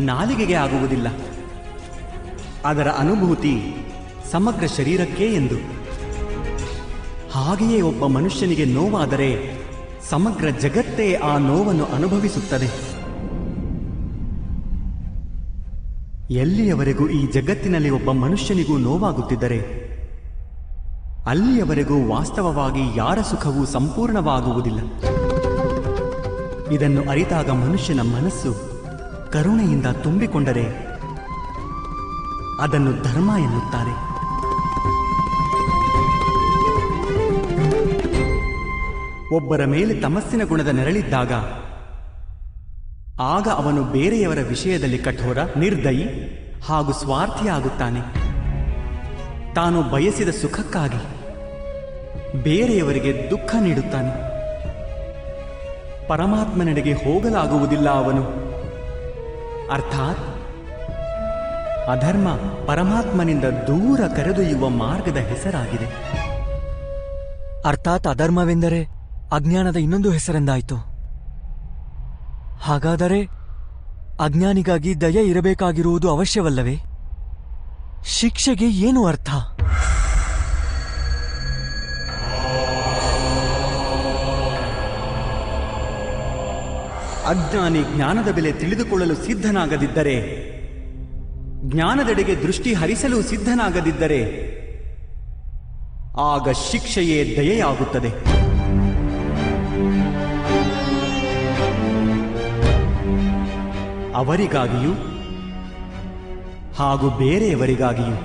ನಾಲಿಗೆಗೆ ಆಗುವುದಿಲ್ಲ, ಅದರ ಅನುಭೂತಿ ಸಮಗ್ರ ಶರೀರಕ್ಕೇ ಎಂದು. ಹಾಗೆಯೇ ಒಬ್ಬ ಮನುಷ್ಯನಿಗೆ ನೋವಾದರೆ ಸಮಗ್ರ ಜಗತ್ತೇ ಆ ನೋವನ್ನು ಅನುಭವಿಸುತ್ತದೆ. ಎಲ್ಲಿಯವರೆಗೂ ಈ ಜಗತ್ತಿನಲ್ಲಿ ಒಬ್ಬ ಮನುಷ್ಯನಿಗೂ ನೋವಾಗುತ್ತಿದ್ದರೆ ಅಲ್ಲಿಯವರೆಗೂ ವಾಸ್ತವವಾಗಿ ಯಾರ ಸುಖವೂ ಸಂಪೂರ್ಣವಾಗುವುದಿಲ್ಲ. ಇದನ್ನು ಅರಿತಾಗ ಮನುಷ್ಯನ ಮನಸ್ಸು ಕರುಣೆಯಿಂದ ತುಂಬಿಕೊಂಡರೆ ಅದನ್ನು ಧರ್ಮ ಎನ್ನುತ್ತಾರೆ. ಒಬ್ಬರ ಮೇಲೆ ತಮಸ್ಸಿನ ಗುಣದ ನೆರಳಿದ್ದಾಗ ಆಗ ಅವನು ಬೇರೆಯವರ ವಿಷಯದಲ್ಲಿ ಕಠೋರ, ನಿರ್ದಯಿ ಹಾಗೂ ಸ್ವಾರ್ಥಿಯಾಗುತ್ತಾನೆ. ತಾನು ಬಯಸಿದ ಸುಖಕ್ಕಾಗಿ ಬೇರೆಯವರಿಗೆ ದುಃಖ ನೀಡುತ್ತಾನೆ. ಪರಮಾತ್ಮನೆಡೆಗೆ ಹೋಗಲಾಗುವುದಿಲ್ಲ ಅವನು. ಅರ್ಥಾತ್ ಅಧರ್ಮ ಪರಮಾತ್ಮನಿಂದ ದೂರ ಕರೆದೊಯ್ಯುವ ಮಾರ್ಗದ ಹೆಸರಾಗಿದೆ. ಅರ್ಥಾತ್ ಅಧರ್ಮವೆಂದರೆ ಅಜ್ಞಾನದ ಇನ್ನೊಂದು ಹೆಸರೆಂದಾಯಿತು. ಹಾಗಾದರೆ ಅಜ್ಞಾನಿಗಾಗಿ ದಯೆ ಇರಬೇಕಾಗಿರುವುದು ಅವಶ್ಯವಲ್ಲವೇ? ಶಿಕ್ಷೆಗೆ ಏನು ಅರ್ಥ? ಅಜ್ಞಾನಿ ಜ್ಞಾನದ ಬೆಲೆ ತಿಳಿದುಕೊಳ್ಳಲು ಸಿದ್ಧನಾಗದಿದ್ದರೆ, ಜ್ಞಾನದೆಡೆಗೆ ದೃಷ್ಟಿ ಹರಿಸಲು ಸಿದ್ಧನಾಗದಿದ್ದರೆ, ಆಗ ಶಿಕ್ಷೆಯೇ ದಯೆಯಾಗುತ್ತದೆ. ಅವರಿಗಾಗಿಯೂ ಹಾಗೂ ಬೇರೆಯವರಿಗಾಗಿಯೂ.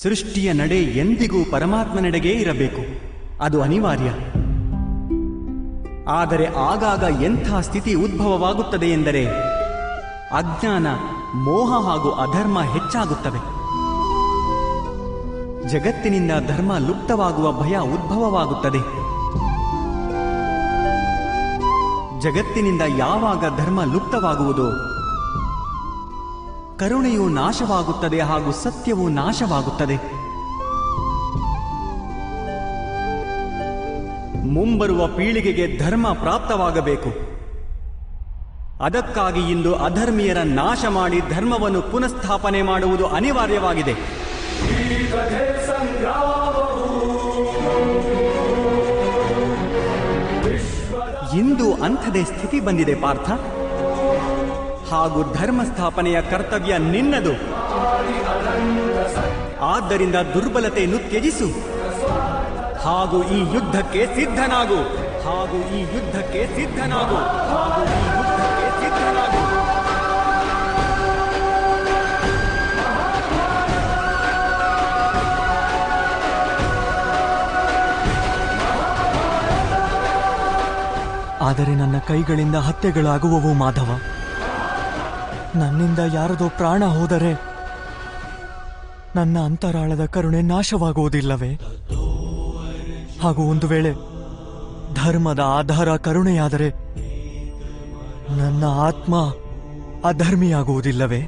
ಸೃಷ್ಟಿಯ ನಡೆ ಎಂದಿಗೂ ಪರಮಾತ್ಮನೆಡೆಗೇ ಇರಬೇಕು, ಅದು ಅನಿವಾರ್ಯ. ಆದರೆ ಆಗಾಗ ಎಂಥ ಸ್ಥಿತಿ ಉದ್ಭವವಾಗುತ್ತದೆ ಎಂದರೆ ಅಜ್ಞಾನ, ಮೋಹ ಹಾಗೂ ಅಧರ್ಮ ಹೆಚ್ಚಾಗುತ್ತವೆ. ಜಗತ್ತಿನಿಂದ ಧರ್ಮ ಲುಪ್ತವಾಗುವ ಭಯ ಉದ್ಭವವಾಗುತ್ತದೆ. ಜಗತ್ತಿನಿಂದ ಯಾವಾಗ ಧರ್ಮ ಲುಪ್ತವಾಗುವುದೋ ಕರುಣೆಯು ನಾಶವಾಗುತ್ತದೆ ಹಾಗೂ ಸತ್ಯವೂ ನಾಶವಾಗುತ್ತದೆ. ಮುಂಬರುವ ಪೀಳಿಗೆಗೆ ಧರ್ಮ ಪ್ರಾಪ್ತವಾಗಬೇಕು. ಅದಕ್ಕಾಗಿ ಇಂದು ಅಧರ್ಮೀಯರ ನಾಶ ಮಾಡಿ ಧರ್ಮವನ್ನು ಪುನಃಸ್ಥಾಪನೆ ಮಾಡುವುದು ಅನಿವಾರ್ಯವಾಗಿದೆ. ಇಂದು ಅಂಥದೇ ಸ್ಥಿತಿ ಬಂದಿದೆ ಪಾರ್ಥ. ಹಾಗೂ ಧರ್ಮ ಸ್ಥಾಪನೆಯ ಕರ್ತವ್ಯ ನಿನ್ನದು. ಆದ್ದರಿಂದ ದುರ್ಬಲತೆಯನ್ನು ತ್ಯಜಿಸು ಹಾಗೂ ಈ ಯುದ್ಧಕ್ಕೆ ಸಿದ್ಧನಾಗು. ಹಾಗೂ ಈ ಯುದ್ಧಕ್ಕೆ ಸಿದ್ಧನಾಗು. ಹಾಗೂ ಈ ಯುದ್ಧಕ್ಕೆ ಸಿದ್ಧನಾಗು. ಆದರೆ ನನ್ನ ಕೈಗಳಿಂದ ಹತ್ಯೆಗಳಾಗುವವು ಮಾಧವ. ನನ್ನಿಂದ ಯಾರದೋ ಪ್ರಾಣ ಹೋದರೆ ನನ್ನ ಅಂತರಾಳದ ಕರುಣೆ ನಾಶವಾಗುವುದಿಲ್ಲವೇ? ಹಾಗೂ ಒಂದು ವೇಳೆ ಧರ್ಮದ ಆಧಾರ ಕರುಣೆಯಾದರೆ ನನ್ನ ಆತ್ಮ ಅಧರ್ಮಿಯಾಗುವುದಿಲ್ಲವೇ?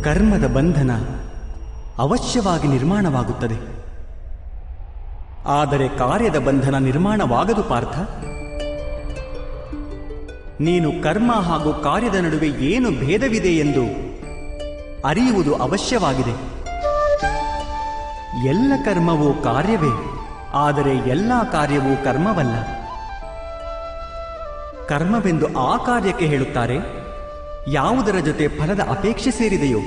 ಕರ್ಮದ ಬಂಧನ ಅವಶ್ಯವಾಗಿ ನಿರ್ಮಾಣವಾಗುತ್ತದೆ. ಆದರೆ ಕಾರ್ಯದ ಬಂಧನ ನಿರ್ಮಾಣವಾಗದು ಪಾರ್ಥ. ನೀನು ಕರ್ಮ ಹಾಗೂ ಕಾರ್ಯದ ನಡುವೆ ಏನು ಭೇದವಿದೆ ಎಂದು ಅರಿಯುವುದು ಅವಶ್ಯವಾಗಿದೆ. ಎಲ್ಲ ಕರ್ಮವೂ ಕಾರ್ಯವೇ, ಆದರೆ ಎಲ್ಲ ಕಾರ್ಯವೂ ಕರ್ಮವಲ್ಲ. ಕರ್ಮವೆಂದು ಆ ಕಾರ್ಯಕ್ಕೆ ಹೇಳುತ್ತಾರೆ ಯಾವುದರ ಜೊತೆ ಫಲದ ಅಪೇಕ್ಷೆ ಸೇರಿದೆಯೋ.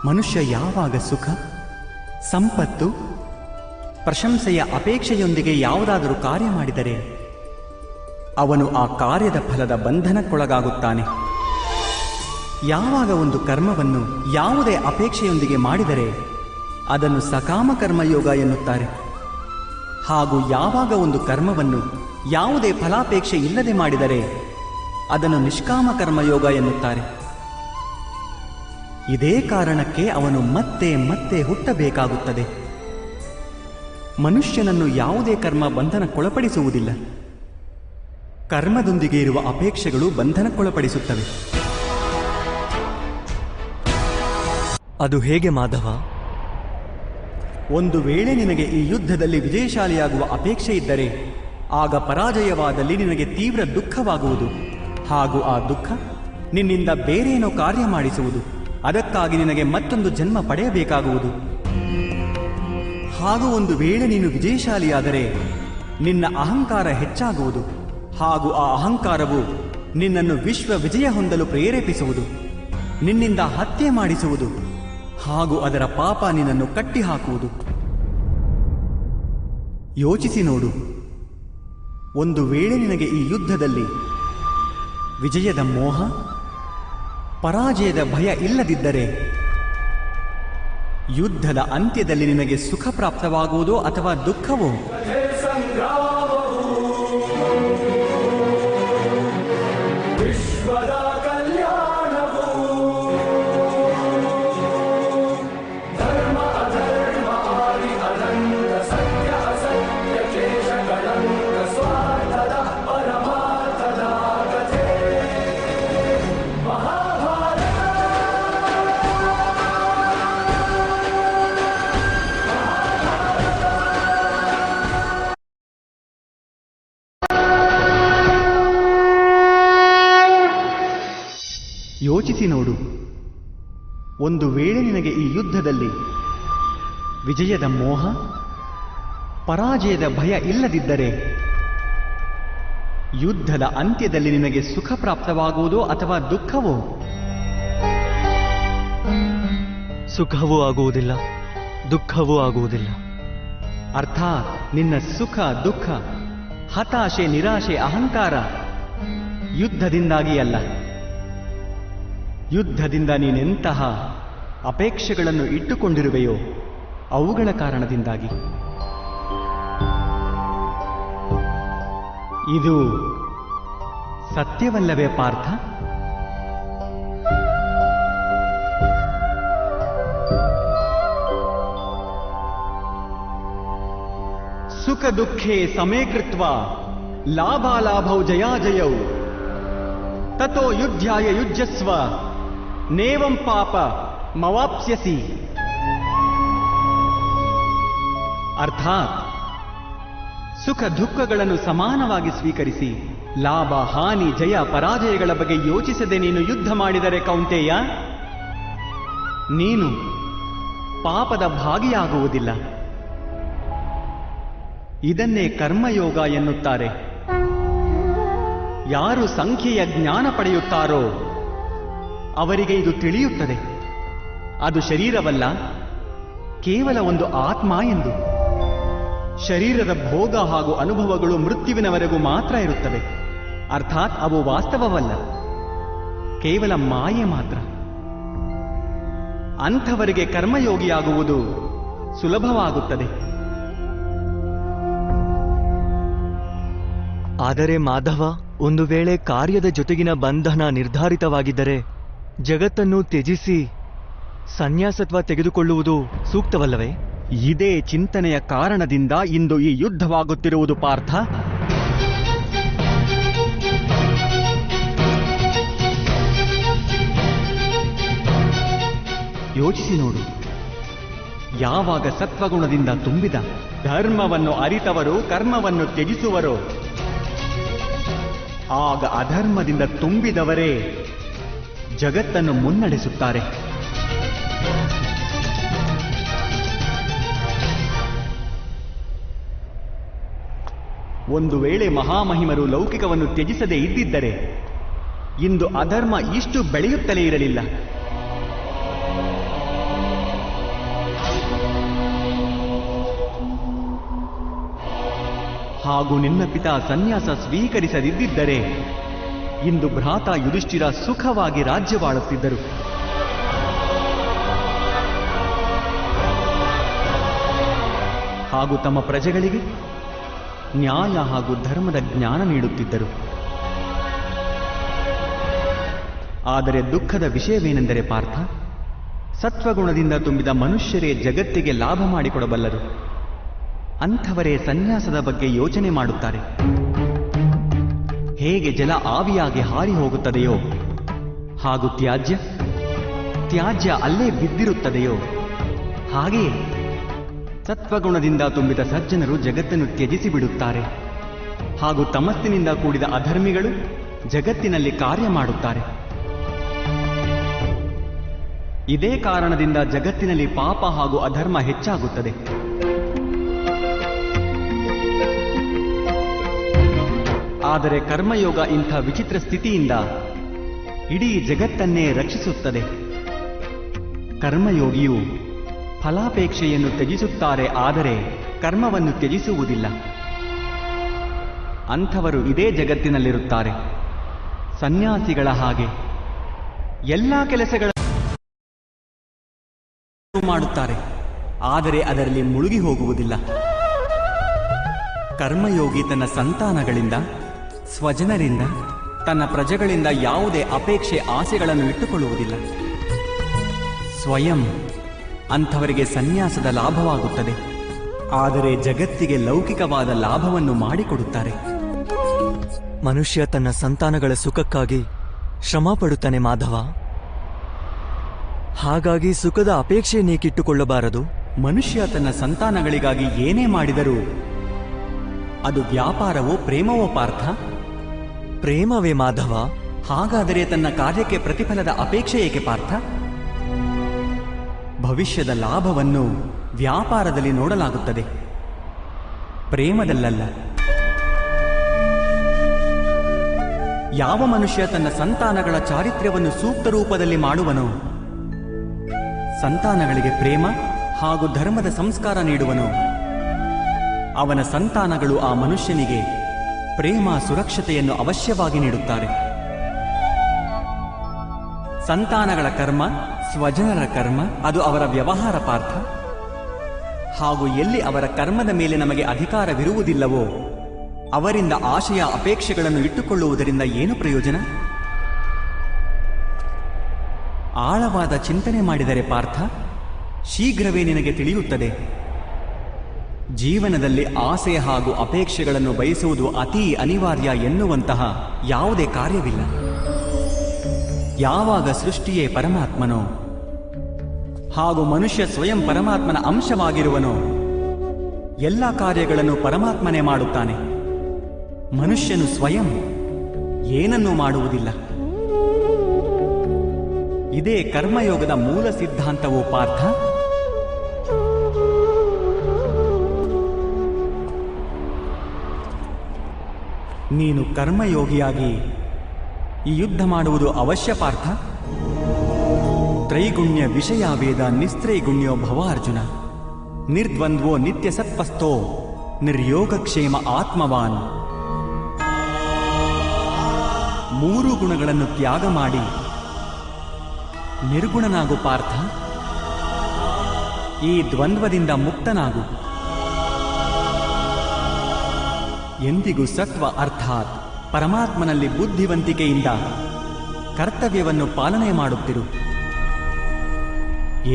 ಮನುಷ್ಯ ಯಾವಾಗ ಸುಖ, ಸಂಪತ್ತು, ಪ್ರಶಂಸೆಯ ಅಪೇಕ್ಷೆಯೊಂದಿಗೆ ಯಾವುದಾದರೂ ಕಾರ್ಯ ಮಾಡಿದರೆ ಅವನು ಆ ಕಾರ್ಯದ ಫಲದ ಬಂಧನಕ್ಕೊಳಗಾಗುತ್ತಾನೆ. ಯಾವಾಗ ಒಂದು ಕರ್ಮವನ್ನು ಯಾವುದೇ ಅಪೇಕ್ಷೆಯೊಂದಿಗೆ ಮಾಡಿದರೆ ಅದನ್ನು ಸಕಾಮ ಕರ್ಮಯೋಗ ಎನ್ನುತ್ತಾರೆ. ಹಾಗೂ ಯಾವಾಗ ಒಂದು ಕರ್ಮವನ್ನು ಯಾವುದೇ ಫಲಾಪೇಕ್ಷೆ ಇಲ್ಲದೆ ಮಾಡಿದರೆ ಅದನ್ನು ನಿಷ್ಕಾಮ ಕರ್ಮಯೋಗ ಎನ್ನುತ್ತಾರೆ. ಇದೇ ಕಾರಣಕ್ಕೆ ಅವನು ಮತ್ತೆ ಮತ್ತೆ ಹುಟ್ಟಬೇಕಾಗುತ್ತದೆ. ಮನುಷ್ಯನನ್ನು ಯಾವುದೇ ಕರ್ಮ ಬಂಧನಕ್ಕೊಳಪಡಿಸುವುದಿಲ್ಲ. ಕರ್ಮದೊಂದಿಗೆ ಇರುವ ಅಪೇಕ್ಷೆಗಳು ಬಂಧನಕ್ಕೊಳಪಡಿಸುತ್ತವೆ. ಅದು ಹೇಗೆ ಮಾಧವ? ಒಂದು ವೇಳೆ ನಿನಗೆ ಈ ಯುದ್ಧದಲ್ಲಿ ವಿಜಯಶಾಲಿಯಾಗುವ ಅಪೇಕ್ಷೆ ಇದ್ದರೆ ಆಗ ಪರಾಜಯವಾದಲ್ಲಿ ನಿನಗೆ ತೀವ್ರ ದುಃಖವಾಗುವುದು. ಹಾಗೂ ಆ ದುಃಖ ನಿನ್ನಿಂದ ಬೇರೇನೋ ಕಾರ್ಯ ಮಾಡಿಸುವುದು. ಅದಕ್ಕಾಗಿ ನಿನಗೆ ಮತ್ತೊಂದು ಜನ್ಮ ಪಡೆಯಬೇಕಾಗುವುದು. ಹಾಗೂ ಒಂದು ವೇಳೆ ನೀನು ವಿಜಯಶಾಲಿಯಾದರೆ ನಿನ್ನ ಅಹಂಕಾರ ಹೆಚ್ಚಾಗುವುದು. ಹಾಗೂ ಆ ಅಹಂಕಾರವು ನಿನ್ನನ್ನು ವಿಶ್ವ ವಿಜಯ ಹೊಂದಲು ಪ್ರೇರೇಪಿಸುವುದು, ನಿನ್ನಿಂದ ಹತ್ಯೆ ಮಾಡಿಸುವುದು. ಹಾಗೂ ಅದರ ಪಾಪ ನಿನ್ನನ್ನು ಕಟ್ಟಿಹಾಕುವುದು. ಯೋಚಿಸಿ ನೋಡು, ಒಂದು ವೇಳೆ ನಿನಗೆ ಈ ಯುದ್ಧದಲ್ಲಿ ವಿಜಯದ ಮೋಹ, ಪರಾಜಯದ ಭಯ ಇಲ್ಲದಿದ್ದರೆ ಯುದ್ಧದ ಅಂತ್ಯದಲ್ಲಿ ನಿನಗೆ ಸುಖ ಪ್ರಾಪ್ತವಾಗುವುದೋ ಅಥವಾ ದುಃಖವೋ? ಯೋಚಿಸಿ ನೋಡು. ಒಂದು ವೇಳೆ ನಿನಗೆ ಈ ಯುದ್ಧದಲ್ಲಿ ವಿಜಯದ ಮೋಹ, ಪರಾಜಯದ ಭಯ ಇಲ್ಲದಿದ್ದರೆ ಯುದ್ಧದ ಅಂತ್ಯದಲ್ಲಿ ನಿನಗೆ ಸುಖ ಪ್ರಾಪ್ತವಾಗುವುದೋ ಅಥವಾ ದುಃಖವೋ? ಸುಖವೂ ಆಗುವುದಿಲ್ಲ, ದುಃಖವೂ ಆಗುವುದಿಲ್ಲ. ಅರ್ಥಾತ್ ನಿನ್ನ ಸುಖ ದುಃಖ, ಹತಾಶೆ ನಿರಾಶೆ ಅಹಂಕಾರ ಯುದ್ಧದಿಂದಾಗಿ ಅಲ್ಲ. ಯುದ್ಧದಿಂದ ನೀನೆಂತಹ ಅಪೇಕ್ಷೆಗಳನ್ನು ಇಟ್ಟುಕೊಂಡಿರುವೆಯೋ ಅವುಗಳ ಕಾರಣದಿಂದಾಗಿ. ಇದು ಸತ್ಯವಲ್ಲವೇ ಪಾರ್ಥ? ಸುಖ ದುಃಖೇ ಸಮೇ ಕೃತ್ವಾ ಲಾಭಾಲಾಭೌ ಜಯಾಜಯೌ ತತೋ ಯುದ್ಧಾಯ ಯುಜ್ಯಸ್ವ ನೇವಂ ಪಾಪ ಮವಾಪ್ಸ್ಯಸಿ. ಅರ್ಥಾತ್ ಸುಖ ದುಃಖಗಳನ್ನು ಸಮಾನವಾಗಿ ಸ್ವೀಕರಿಸಿ ಲಾಭ ಹಾನಿ ಜಯ ಪರಾಜಯಗಳ ಬಗ್ಗೆ ಯೋಚಿಸದೆ ನೀನು ಯುದ್ಧ ಮಾಡಿದರೆ ಕೌಂತೆಯ, ನೀನು ಪಾಪದ ಭಾಗಿಯಾಗುವುದಿಲ್ಲ. ಇದನ್ನೇ ಕರ್ಮಯೋಗ ಎನ್ನುತ್ತಾರೆ. ಯಾರು ಸಂಖ್ಯೆಯ ಜ್ಞಾನ ಪಡೆಯುತ್ತಾರೋ ಅವರಿಗೆ ಇದು ತಿಳಿಯುತ್ತದೆ. ಅದು ಶರೀರವಲ್ಲ, ಕೇವಲ ಒಂದು ಆತ್ಮ ಎಂದು. ಶರೀರದ ಭೋಗ ಹಾಗೂ ಅನುಭವಗಳು ಮೃತ್ಯುವಿನವರೆಗೂ ಮಾತ್ರ ಇರುತ್ತವೆ. ಅರ್ಥಾತ್ ಅವು ವಾಸ್ತವವಲ್ಲ, ಕೇವಲ ಮಾಯೆ ಮಾತ್ರ. ಅಂಥವರಿಗೆ ಕರ್ಮಯೋಗಿಯಾಗುವುದು ಸುಲಭವಾಗುತ್ತದೆ. ಆದರೆ ಮಾಧವ, ಒಂದು ವೇಳೆ ಕಾರ್ಯದ ಜೊತೆಗಿನ ಬಂಧನ ನಿರ್ಧಾರಿತವಾಗಿದ್ದರೆ ಜಗತ್ತನ್ನು ತ್ಯಜಿಸಿ ಸನ್ಯಾಸತ್ವ ತೆಗೆದುಕೊಳ್ಳುವುದು ಸೂಕ್ತವಲ್ಲವೇ? ಇದೇ ಚಿಂತನೆಯ ಕಾರಣದಿಂದ ಇಂದು ಈ ಯುದ್ಧವಾಗುತ್ತಿರುವುದು ಪಾರ್ಥ. ಯೋಚಿಸಿ ನೋಡು. ಯಾವಾಗ ಸತ್ವಗುಣದಿಂದ ತುಂಬಿದ ಧರ್ಮವನ್ನು ಅರಿತವರು ಕರ್ಮವನ್ನು ತ್ಯಜಿಸುವರೋ ಆಗ ಅಧರ್ಮದಿಂದ ತುಂಬಿದವರೇ ಜಗತ್ತನ್ನು ಮುನ್ನಡೆಸುತ್ತಾರೆ. ಒಂದು ವೇಳೆ ಮಹಾಮಹಿಮರು ಲೌಕಿಕವನ್ನು ತ್ಯಜಿಸದೇ ಇದ್ದಿದ್ದರೆ ಇಂದು ಅಧರ್ಮ ಇಷ್ಟು ಬೆಳೆಯುತ್ತಲೇ ಇರಲಿಲ್ಲ. ಹಾಗೂ ನಿನ್ನ ಪಿತಾ ಸನ್ಯಾಸ ಸ್ವೀಕರಿಸದಿದ್ದರೆ ಇಂದು ಭ್ರಾತ ಯುಧಿಷ್ಠಿರ ಸುಖವಾಗಿ ರಾಜ್ಯವಾಳುತ್ತಿದ್ದರು. ಹಾಗೂ ತಮ್ಮ ಪ್ರಜೆಗಳಿಗೆ ನ್ಯಾಯ ಹಾಗೂ ಧರ್ಮದ ಜ್ಞಾನ ನೀಡುತ್ತಿದ್ದರು. ಆದರೆ ದುಃಖದ ವಿಷಯವೇನೆಂದರೆ ಪಾರ್ಥ, ಸತ್ವಗುಣದಿಂದ ತುಂಬಿದ ಮನುಷ್ಯರೇ ಜಗತ್ತಿಗೆ ಲಾಭ ಮಾಡಿಕೊಡಬಲ್ಲರು. ಅಂಥವರೇ ಸನ್ಯಾಸದ ಬಗ್ಗೆ ಯೋಚನೆ ಮಾಡುತ್ತಾರೆ. ಹೇಗೆ ಜಲ ಆವಿಯಾಗಿ ಹಾರಿ ಹೋಗುತ್ತದೆಯೋ ಹಾಗೂ ತ್ಯಾಜ್ಯ ಅಲ್ಲೇ ಬಿದ್ದಿರುತ್ತದೆಯೋ ಹಾಗೆಯೇ ಸತ್ವಗುಣದಿಂದ ತುಂಬಿದ ಸಜ್ಜನರು ಜಗತ್ತನ್ನು ತ್ಯಜಿಸಿ ಬಿಡುತ್ತಾರೆ. ಹಾಗೂ ತಮಸ್ಸಿನಿಂದ ಕೂಡಿದ ಅಧರ್ಮಿಗಳು ಜಗತ್ತಿನಲ್ಲಿ ಕಾರ್ಯ ಮಾಡುತ್ತಾರೆ. ಇದೇ ಕಾರಣದಿಂದ ಜಗತ್ತಿನಲ್ಲಿ ಪಾಪ ಹಾಗೂ ಅಧರ್ಮ ಹೆಚ್ಚಾಗುತ್ತದೆ. ಆದರೆ ಕರ್ಮಯೋಗ ಇಂಥ ವಿಚಿತ್ರ ಸ್ಥಿತಿಯಿಂದ ಇಡೀ ಜಗತ್ತನ್ನೇ ರಕ್ಷಿಸುತ್ತದೆ. ಕರ್ಮಯೋಗಿಯು ಫಲಾಪೇಕ್ಷೆಯನ್ನು ತ್ಯಜಿಸುತ್ತಾರೆ, ಆದರೆ ಕರ್ಮವನ್ನು ತ್ಯಜಿಸುವುದಿಲ್ಲ. ಅಂಥವರು ಇದೇ ಜಗತ್ತಿನಲ್ಲಿರುತ್ತಾರೆ. ಸನ್ಯಾಸಿಗಳ ಹಾಗೆ ಎಲ್ಲ ಕೆಲಸಗಳ ಮಾಡುತ್ತಾರೆ, ಆದರೆ ಅದರಲ್ಲಿ ಮುಳುಗಿ ಹೋಗುವುದಿಲ್ಲ. ಕರ್ಮಯೋಗಿ ತನ್ನ ಸಂತಾನಗಳಿಂದ, ಸ್ವಜನರಿಂದ, ತನ್ನ ಪ್ರಜೆಗಳಿಂದ ಯಾವುದೇ ಅಪೇಕ್ಷೆ ಆಸೆಗಳನ್ನು ಇಟ್ಟುಕೊಳ್ಳುವುದಿಲ್ಲ. ಸ್ವಯಂ ಅಂಥವರಿಗೆ ಸನ್ಯಾಸದ ಲಾಭವಾಗುತ್ತದೆ, ಆದರೆ ಜಗತ್ತಿಗೆ ಲೌಕಿಕವಾದ ಲಾಭವನ್ನು ಮಾಡಿಕೊಡುತ್ತಾರೆ. ಮನುಷ್ಯ ತನ್ನ ಸಂತಾನಗಳ ಸುಖಕ್ಕಾಗಿ ಶ್ರಮ ಪಡುತ್ತಾನೆ ಮಾಧವ. ಹಾಗಾಗಿ ಸುಖದ ಅಪೇಕ್ಷೆ ನೀಕಿಟ್ಟುಕೊಳ್ಳಬಾರದು. ಮನುಷ್ಯ ತನ್ನ ಸಂತಾನಗಳಿಗಾಗಿ ಏನೇ ಮಾಡಿದರೂ ಅದು ವ್ಯಾಪಾರವೋ ಪ್ರೇಮವೋ ಪಾರ್ಥ? ಪ್ರೇಮವೇ ಮಾಧವ. ಹಾಗಾದರೆ ತನ್ನ ಕಾರ್ಯಕ್ಕೆ ಪ್ರತಿಫಲದ ಅಪೇಕ್ಷೆ ಏಕೆ ಪಾರ್ಥ? ಭವಿಷ್ಯದ ಲಾಭವನ್ನು ವ್ಯಾಪಾರದಲ್ಲಿ ನೋಡಲಾಗುತ್ತದೆ, ಪ್ರೇಮದಲ್ಲಲ್ಲ. ಯಾವ ಮನುಷ್ಯ ತನ್ನ ಸಂತಾನಗಳ ಚಾರಿತ್ರ್ಯವನ್ನು ಸೂಕ್ತ ರೂಪದಲ್ಲಿ ಮಾಡುವನೋ, ಸಂತಾನಗಳಿಗೆ ಪ್ರೇಮ ಹಾಗೂ ಧರ್ಮದ ಸಂಸ್ಕಾರ ನೀಡುವನೋ, ಅವನ ಸಂತಾನಗಳು ಆ ಮನುಷ್ಯನಿಗೆ ಪ್ರೇಮ ಸುರಕ್ಷತೆಯನ್ನು ಅವಶ್ಯವಾಗಿ ನೀಡುತ್ತಾರೆ. ಸಂತಾನಗಳ ಕರ್ಮ, ಸ್ವಜನರ ಕರ್ಮ, ಅದು ಅವರ ವ್ಯವಹಾರ ಪಾರ್ಥ. ಹಾಗೂ ಎಲ್ಲಿ ಅವರ ಕರ್ಮದ ಮೇಲೆ ನಮಗೆ ಅಧಿಕಾರವಿರುವುದಿಲ್ಲವೋ ಅವರಿಂದ ಆಶಯ ಅಪೇಕ್ಷೆಗಳನ್ನು ಇಟ್ಟುಕೊಳ್ಳುವುದರಿಂದ ಏನು ಪ್ರಯೋಜನ? ಆಳವಾದ ಚಿಂತನೆ ಮಾಡಿದರೆ ಪಾರ್ಥ, ಶೀಘ್ರವೇ ನಿನಗೆ ತಿಳಿಯುತ್ತದೆ. ಜೀವನದಲ್ಲಿ ಆಸೆ ಹಾಗೂ ಅಪೇಕ್ಷೆಗಳನ್ನು ಬಯಸುವುದು ಅತೀ ಅನಿವಾರ್ಯ ಎನ್ನುವಂತಹ ಯಾವುದೇ ಕಾರ್ಯವಿಲ್ಲ. ಯಾವಾಗ ಸೃಷ್ಟಿಯೇ ಪರಮಾತ್ಮನೋ ಹಾಗೂ ಮನುಷ್ಯ ಸ್ವಯಂ ಪರಮಾತ್ಮನ ಅಂಶವಾಗಿರುವನೋ, ಎಲ್ಲ ಕಾರ್ಯಗಳನ್ನು ಪರಮಾತ್ಮನೇ ಮಾಡುತ್ತಾನೆ. ಮನುಷ್ಯನು ಸ್ವಯಂ ಏನನ್ನೂ ಮಾಡುವುದಿಲ್ಲ. ಇದೇ ಕರ್ಮಯೋಗದ ಮೂಲ ಸಿದ್ಧಾಂತವೋ ಪಾರ್ಥ. ನೀನು ಕರ್ಮಯೋಗಿಯಾಗಿ ಈ ಯುದ್ಧ ಮಾಡುವುದು ಅವಶ್ಯ ಪಾರ್ಥ. ತ್ರೈಗುಣ್ಯ ವಿಷಯ ವೇದ ನಿಸ್ತ್ರೈಗುಣ್ಯೋ ಭವಾರ್ಜುನ, ನಿರ್ದ್ವಂದ್ವೋ ನಿತ್ಯ ಸತ್ಪಸ್ಥೋ ನಿರ್ಯೋಗಕ್ಷೇಮ ಆತ್ಮವಾನ್. ಮೂರು ಗುಣಗಳನ್ನು ತ್ಯಾಗ ಮಾಡಿ ನಿರ್ಗುಣನಾಗು ಪಾರ್ಥ. ಈ ದ್ವಂದ್ವದಿಂದ ಮುಕ್ತನಾಗು. ಎಂದಿಗೂ ಸತ್ವ ಅರ್ಥಾತ್ ಪರಮಾತ್ಮನಲ್ಲಿ ಬುದ್ಧಿವಂತಿಕೆಯಿಂದ ಕರ್ತವ್ಯವನ್ನು ಪಾಲನೆ ಮಾಡುತ್ತಿರು.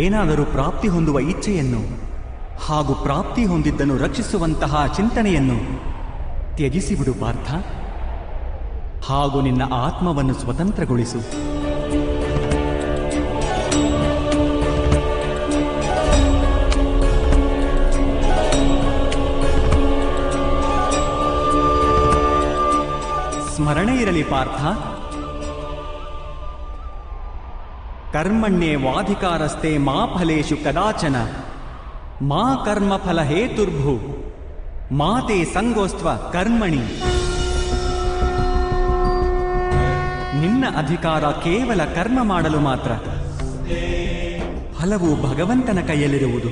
ಏನಾದರೂ ಪ್ರಾಪ್ತಿ ಹೊಂದುವ ಇಚ್ಛೆಯನ್ನು ಹಾಗೂ ಪ್ರಾಪ್ತಿ ಹೊಂದಿದ್ದನ್ನು ರಕ್ಷಿಸುವಂತಹ ಚಿಂತನೆಯನ್ನು ತ್ಯಜಿಸಿಬಿಡು ಪಾರ್ಥ. ಹಾಗೂ ನಿನ್ನ ಆತ್ಮವನ್ನು ಸ್ವತಂತ್ರಗೊಳಿಸು. ಸ್ಮರಣೆ ಇರಲಿ ಪಾರ್ಥ, ಕರ್ಮಣ್ಯೇವಾಧಿಕಾರಸ್ತೆ ಮಾ ಫಲೇಷು ಕದಾಚನ ಮಾ ಕರ್ಮ ಫಲ ಹೇತುರ್ಭು ಮಾತೆ ಸಂಗೋಸ್ತ್ವ ಕರ್ಮಣಿ. ನಿನ್ನ ಅಧಿಕಾರ ಕೇವಲ ಕರ್ಮ ಮಾಡಲು ಮಾತ್ರ. ಫಲವು ಭಗವಂತನ ಕೈಯಲ್ಲಿರುವುದು.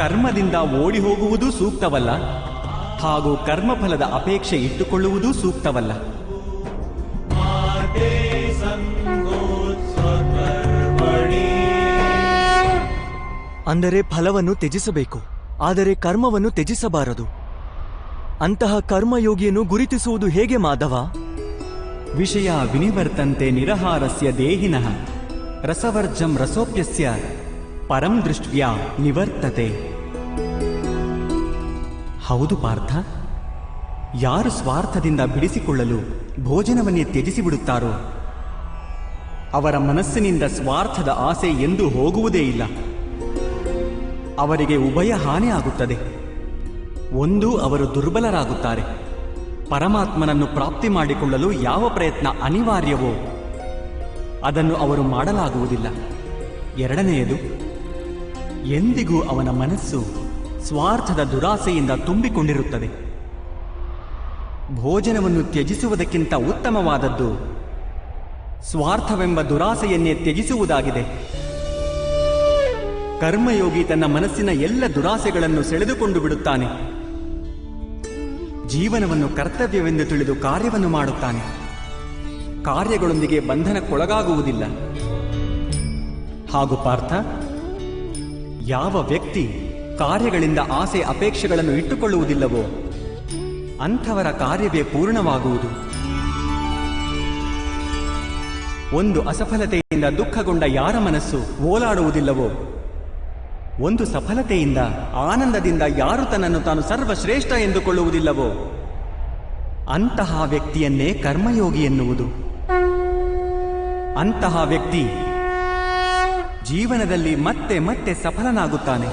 ಕರ್ಮದಿಂದ ಓಡಿ ಹೋಗುವುದೂ ಸೂಕ್ತವಲ್ಲ, ಹಾಗೂ ಕರ್ಮಫಲದ ಅಪೇಕ್ಷೆ ಇಟ್ಟುಕೊಳ್ಳುವುದೂ ಸೂಕ್ತವಲ್ಲ. ಅಂದರೆ ಫಲವನ್ನು ತ್ಯಜಿಸಬೇಕು, ಆದರೆ ಕರ್ಮವನ್ನು ತ್ಯಜಿಸಬಾರದು. ಅಂತಹ ಕರ್ಮಯೋಗಿಯನ್ನು ಗುರುತಿಸುವುದು ಹೇಗೆ ಮಾಧವ? ವಿಷಯ ವಿನಿವರ್ತಂತೆ ನಿರಹಾರಸ್ಯ ದೇಹಿನಃ ರಸವರ್ಜಂ ರಸೋಪ್ಯಸ್ಯ ಪರಂ ದೃಷ್ಟ್ಯಾ ನಿವರ್ತತೆ. ಹೌದು ಪಾರ್ಥ, ಯಾರು ಸ್ವಾರ್ಥದಿಂದ ಬಿಡಿಸಿಕೊಳ್ಳಲು ಭೋಜನವನ್ನೇ ತ್ಯಜಿಸಿಬಿಡುತ್ತಾರೋ ಅವರ ಮನಸ್ಸಿನಿಂದ ಸ್ವಾರ್ಥದ ಆಸೆ ಎಂದೂ ಹೋಗುವುದೇ ಇಲ್ಲ. ಅವರಿಗೆ ಉಭಯ ಹಾನಿ ಆಗುತ್ತದೆ. ಒಂದು, ಅವರು ದುರ್ಬಲರಾಗುತ್ತಾರೆ. ಪರಮಾತ್ಮನನ್ನು ಪ್ರಾಪ್ತಿ ಮಾಡಿಕೊಳ್ಳಲು ಯಾವ ಪ್ರಯತ್ನ ಅನಿವಾರ್ಯವೋ ಅದನ್ನು ಅವರು ಮಾಡಲಾಗುವುದಿಲ್ಲ. ಎರಡನೆಯದು, ಎಂದಿಗೂ ಅವನ ಮನಸ್ಸು ಸ್ವಾರ್ಥದ ದುರಾಸೆಯಿಂದ ತುಂಬಿಕೊಂಡಿರುತ್ತದೆ. ಭೋಜನವನ್ನು ತ್ಯಜಿಸುವುದಕ್ಕಿಂತ ಉತ್ತಮವಾದದ್ದು ಸ್ವಾರ್ಥವೆಂಬ ದುರಾಸೆಯನ್ನೇ ತ್ಯಜಿಸುವುದಾಗಿದೆ. ಕರ್ಮಯೋಗಿ ತನ್ನ ಮನಸ್ಸಿನ ಎಲ್ಲ ದುರಾಸೆಗಳನ್ನು ಸೆಳೆದುಕೊಂಡು ಬಿಡುತ್ತಾನೆ. ಜೀವನವನ್ನು ಕರ್ತವ್ಯವೆಂದು ತಿಳಿದು ಕಾರ್ಯವನ್ನು ಮಾಡುತ್ತಾನೆ. ಕಾರ್ಯಗಳೊಂದಿಗೆ ಬಂಧನಕ್ಕೊಳಗಾಗುವುದಿಲ್ಲ. ಹಾಗೂ ಪಾರ್ಥ, ಯಾವ ವ್ಯಕ್ತಿ ಕಾರ್ಯಗಳಿಂದ ಆಸೆ ಅಪೇಕ್ಷೆಗಳನ್ನು ಇಟ್ಟುಕೊಳ್ಳುವುದಿಲ್ಲವೋ ಅಂಥವರ ಕಾರ್ಯವೇ ಪೂರ್ಣವಾಗುವುದು. ಒಂದು ಅಸಫಲತೆಯಿಂದ ದುಃಖಗೊಂಡ ಯಾರ ಮನಸ್ಸು ಓಲಾಡುವುದಿಲ್ಲವೋ, ಒಂದು ಸಫಲತೆಯಿಂದ ಆನಂದದಿಂದ ಯಾರು ತನ್ನನ್ನು ತಾನು ಸರ್ವಶ್ರೇಷ್ಠ ಎಂದುಕೊಳ್ಳುವುದಿಲ್ಲವೋ ಅಂತಹ ವ್ಯಕ್ತಿಯನ್ನೇ ಕರ್ಮಯೋಗಿ ಎನ್ನುವುದು. ಅಂತಹ ವ್ಯಕ್ತಿ ಜೀವನದಲ್ಲಿ ಮತ್ತೆ ಮತ್ತೆ ಸಫಲನಾಗುತ್ತಾನೆ.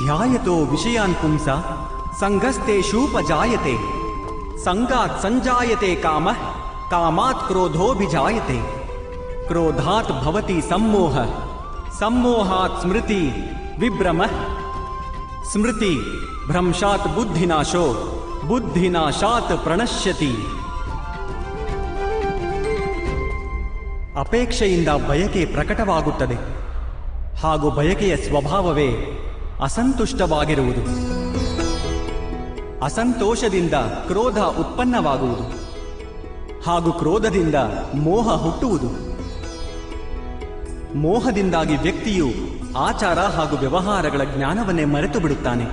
ಧ್ಯಾಯತೋ ವಿಷಯಾನ್ ಪುಂಸ ಸಂಗಸ್ತೇಷೂಪಜಾಯತೆ ಸಂಗಾತ್ ಸಂಜಾಯತೆ ಕಾಮಃ ಕಾಮಾತ್ ಕ್ರೋಧೋಭಿಜಾಯತೆ ಕ್ರೋಧಾತ್ ಭವತಿ ಸಮ್ಮೋಹ ಸಮ್ಮೋಹಾತ್ ಸ್ಮೃತಿ ವಿಭ್ರಮಃ ಸ್ಮೃತಿ ಭ್ರಂಶಾತ್ ಬುದ್ಧಿನಾಶೋ ಬುದ್ಧಿನಾಶಾತ್ ಪ್ರಣಶ್ಯತಿ. ಅಪೇಕ್ಷೆಯಿಂದ ಬಯಕೆ ಪ್ರಕಟವಾಗುತ್ತದೆ, ಹಾಗೂ ಬಯಕೆಯ ಸ್ವಭಾವವೇ ಅಸಂತುಷ್ಟವಾಗಿರುವುದು. ಅಸಂತೋಷದಿಂದ ಕ್ರೋಧ ಉತ್ಪನ್ನವಾಗುವುದು, ಹಾಗೂ ಕ್ರೋಧದಿಂದ ಮೋಹ ಹುಟ್ಟುವುದು. ಮೋಹದಿಂದಾಗಿ ವ್ಯಕ್ತಿಯು ಆಚಾರ ಹಾಗೂ ವ್ಯವಹಾರಗಳ ಜ್ಞಾನವನ್ನೇ ಮರೆತು ಬಿಡುತ್ತಾನೆ.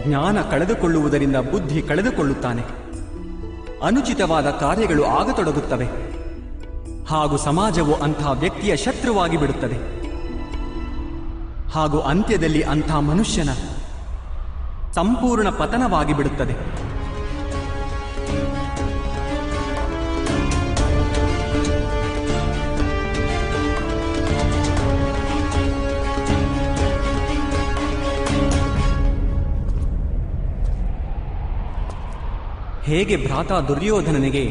ಜ್ಞಾನ ಕಳೆದುಕೊಳ್ಳುವುದರಿಂದ ಬುದ್ಧಿ ಕಳೆದುಕೊಳ್ಳುತ್ತಾನೆ. ಅನುಚಿತವಾದ ಕಾರ್ಯಗಳು ಆಗತೊಡಗುತ್ತವೆ, ಹಾಗೂ ಸಮಾಜವು ಅಂಥ ವ್ಯಕ್ತಿಯ ಶತ್ರುವಾಗಿ ಬಿಡುತ್ತದೆ. ಹಾಗೂ ಅಂತ್ಯದಲ್ಲಿ ಅಂಥ ಮನುಷ್ಯನ ಸಂಪೂರ್ಣ ಪತನವಾಗಿ ಬಿಡುತ್ತದೆ. ಹೇಗೆ ಭ್ರಾತ ದುರ್ಯೋಧನನಿಗೆ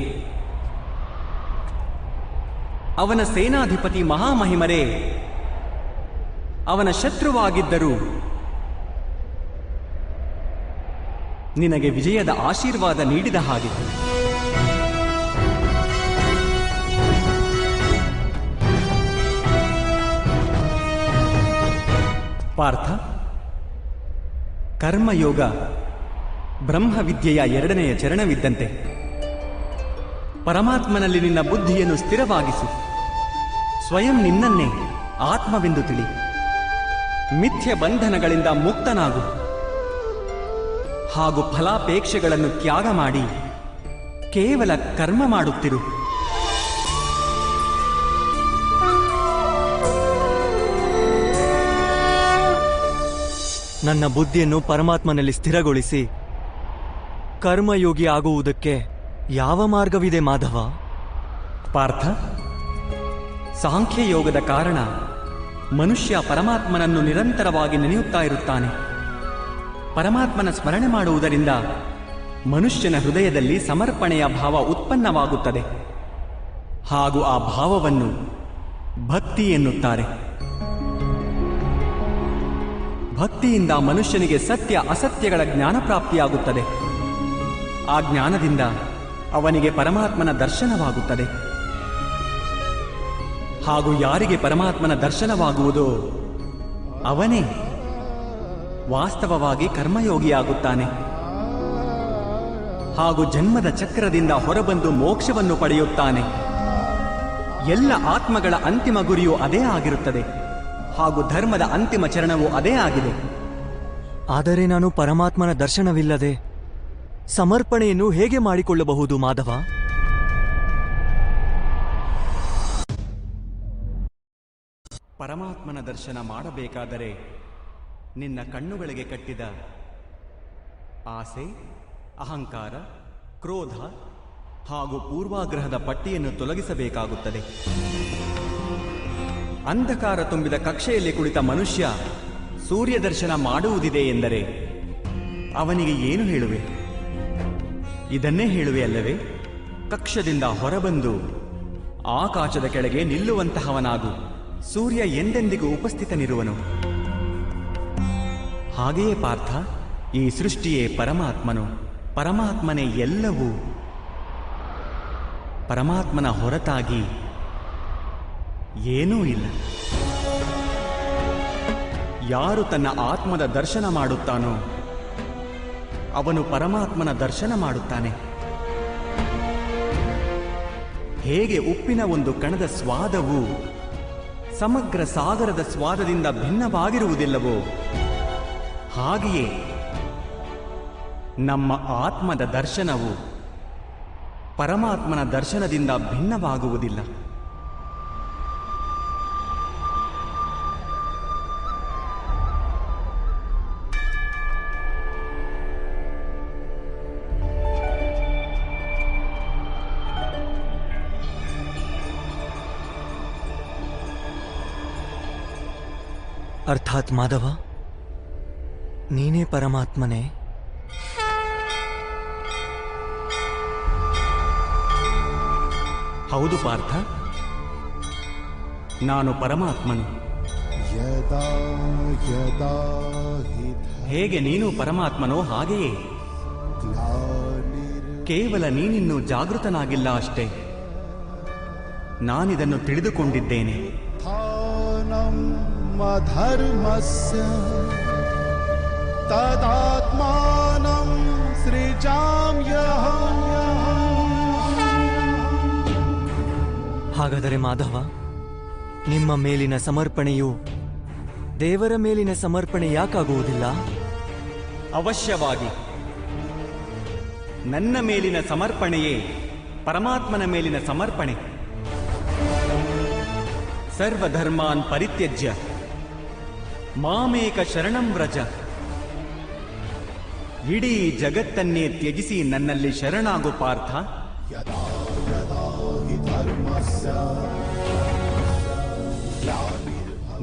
ಅವನ ಸೇನಾಧಿಪತಿ ಮಹಾಮಹಿಮರೇ ಅವನ ಶತ್ರುವಾಗಿದ್ದರೂ ನಿನಗೆ ವಿಜಯದ ಆಶೀರ್ವಾದ ನೀಡಿದ ಹಾಗೆ, ಪಾರ್ಥ, ಕರ್ಮಯೋಗ ಬ್ರಹ್ಮವಿದ್ಯೆಯ ಎರಡನೆಯ ಚರಣವಿದ್ದಂತೆ. ಪರಮಾತ್ಮನಲ್ಲಿ ನಿನ್ನ ಬುದ್ಧಿಯನ್ನು ಸ್ಥಿರವಾಗಿಸು. ಸ್ವಯಂ ನಿನ್ನನ್ನೇ ಆತ್ಮವೆಂದು ತಿಳಿ. ಮಿಥ್ಯ ಬಂಧನಗಳಿಂದ ಮುಕ್ತನಾಗು. ಹಾಗೂ ಫಲಾಪೇಕ್ಷೆಗಳನ್ನು ತ್ಯಾಗ ಮಾಡಿ ಕೇವಲ ಕರ್ಮ ಮಾಡುತ್ತಿರು. ನನ್ನ ಬುದ್ಧಿಯನ್ನು ಪರಮಾತ್ಮನಲ್ಲಿ ಸ್ಥಿರಗೊಳಿಸಿ ಕರ್ಮಯೋಗಿ ಆಗುವುದಕ್ಕೆ ಯಾವ ಮಾರ್ಗವಿದೆ ಮಾಧವ? ಪಾರ್ಥ, ಸಾಂಖ್ಯಯೋಗದ ಕಾರಣ ಮನುಷ್ಯ ಪರಮಾತ್ಮನನ್ನು ನಿರಂತರವಾಗಿ ನೆನೆಯುತ್ತಾ ಇರುತ್ತಾನೆ. ಪರಮಾತ್ಮನ ಸ್ಮರಣೆ ಮಾಡುವುದರಿಂದ ಮನುಷ್ಯನ ಹೃದಯದಲ್ಲಿ ಸಮರ್ಪಣೆಯ ಭಾವ ಉತ್ಪನ್ನವಾಗುತ್ತದೆ, ಹಾಗೂ ಆ ಭಾವವನ್ನು ಭಕ್ತಿ ಎನ್ನುತ್ತಾರೆ. ಭಕ್ತಿಯಿಂದ ಮನುಷ್ಯನಿಗೆ ಸತ್ಯ ಅಸತ್ಯಗಳ ಜ್ಞಾನ ಪ್ರಾಪ್ತಿಯಾಗುತ್ತದೆ. ಆ ಜ್ಞಾನದಿಂದ ಅವನಿಗೆ ಪರಮಾತ್ಮನ ದರ್ಶನವಾಗುತ್ತದೆ. ಹಾಗೂ ಯಾರಿಗೆ ಪರಮಾತ್ಮನ ದರ್ಶನವಾಗುವುದೋ ಅವನೇ ವಾಸ್ತವವಾಗಿ ಕರ್ಮಯೋಗಿಯಾಗುತ್ತಾನೆ. ಹಾಗೂ ಜನ್ಮದ ಚಕ್ರದಿಂದ ಹೊರಬಂದು ಮೋಕ್ಷವನ್ನು ಪಡೆಯುತ್ತಾನೆ. ಎಲ್ಲ ಆತ್ಮಗಳ ಅಂತಿಮ ಗುರಿಯೂ ಅದೇ ಆಗಿರುತ್ತದೆ, ಹಾಗೂ ಧರ್ಮದ ಅಂತಿಮ ಚರಣವೂ ಅದೇ ಆಗಿದೆ. ಆದರೆ ನಾನು ಪರಮಾತ್ಮನ ದರ್ಶನವಿಲ್ಲದೆ ಸಮರ್ಪಣೆಯನ್ನು ಹೇಗೆ ಮಾಡಿಕೊಳ್ಳಬಹುದು ಮಾಧವ? ಪರಮಾತ್ಮನ ದರ್ಶನ ಮಾಡಬೇಕಾದರೆ ನಿನ್ನ ಕಣ್ಣುಗಳಿಗೆ ಕಟ್ಟಿದ ಆಸೆ, ಅಹಂಕಾರ, ಕ್ರೋಧ ಹಾಗೂ ಪೂರ್ವಾಗ್ರಹದ ಪಟ್ಟಿಯನ್ನು ತೊಲಗಿಸಬೇಕಾಗುತ್ತದೆ. ಅಂಧಕಾರ ತುಂಬಿದ ಕಕ್ಷೆಯಲ್ಲಿ ಕುಳಿತ ಮನುಷ್ಯ ಸೂರ್ಯ ದರ್ಶನ ಮಾಡುವುದಿದೆ ಎಂದರೆ ಅವನಿಗೆ ಏನು ಹೇಳುವೆ? ಇದನ್ನೇ ಹೇಳುವೆ ಅಲ್ಲವೇ? ಕಕ್ಷದಿಂದ ಹೊರಬಂದು ಆಕಾಶದ ಕೆಳಗೆ ನಿಲ್ಲುವಂತಹವನಾಗು. ಸೂರ್ಯ ಎಂದೆಂದಿಗೂ ಉಪಸ್ಥಿತನಿರುವನು. ಹಾಗೆಯೇ ಪಾರ್ಥ, ಈ ಸೃಷ್ಟಿಯೇ ಪರಮಾತ್ಮನು, ಪರಮಾತ್ಮನೇ ಎಲ್ಲವೂ. ಪರಮಾತ್ಮನ ಹೊರತಾಗಿ ಏನೂ ಇಲ್ಲ. ಯಾರು ತನ್ನ ಆತ್ಮದ ದರ್ಶನ ಮಾಡುತ್ತಾನೋ ಅವನು ಪರಮಾತ್ಮನ ದರ್ಶನ ಮಾಡುತ್ತಾನೆ. ಹೇಗೆ ಉಪ್ಪಿನ ಒಂದು ಕಣದ ಸ್ವಾದವು ಸಮಗ್ರ ಸಾಗರದ ಸ್ವಾದದಿಂದ ಭಿನ್ನವಾಗಿರುವುದಿಲ್ಲವೋ ಹಾಗೆಯೇ ನಮ್ಮ ಆತ್ಮದ ದರ್ಶನವು ಪರಮಾತ್ಮನ ದರ್ಶನದಿಂದ ಭಿನ್ನವಾಗುವುದಿಲ್ಲ. ಅರ್ಥಾತ್ ಮಾಧವ, ನೀನೇ ಪರಮಾತ್ಮನೇ? ಹೌದು ಪಾರ್ಥ, ನಾನು ಪರಮಾತ್ಮನು. ಯದಾ ಯದಾ ಹಿ ಹೇಗೆ ನೀನು ಪರಮಾತ್ಮನೋ ಹಾಗೆಯೇ ಗ್ಲಾನಿರ್ ಕೇವಲ ನೀನಿನ್ನೂ ಜಾಗೃತನಾಗಿಲ್ಲ ಅಷ್ಟೇ. ನಾನಿದನ್ನು ತಿಳಿದುಕೊಂಡಿದ್ದೇನೆ. ಸ್ಥಾನಂ ಅಧರ್ಮಸ್ಯ ತದಾತ್ಮಾನಂ ಸೃಜಾಮ್ಯಹಂ. ಹಾಗಾದರೆ ಮಾಧವ, ನಿಮ್ಮ ಮೇಲಿನ ಸಮರ್ಪಣೆಯು ದೇವರ ಮೇಲಿನ ಸಮರ್ಪಣೆ ಯಾಕಾಗುವುದಿಲ್ಲ? ಅವಶ್ಯವಾಗಿ ನನ್ನ ಮೇಲಿನ ಸಮರ್ಪಣೆಯೇ ಪರಮಾತ್ಮನ ಮೇಲಿನ ಸಮರ್ಪಣೆ. ಸರ್ವಧರ್ಮಾನ್ ಪರಿತ್ಯಜ್ಯ ಮಾಮೇಕ ಶರಣಂ ವ್ರಜ. ಇಡೀ ಜಗತ್ತನ್ನೇ ತ್ಯಜಿಸಿ ನನ್ನಲ್ಲಿ ಶರಣಾಗು ಪಾರ್ಥ. ಯದಾ ಯದಾ ಹಿ ಧರ್ಮಸ್ಯ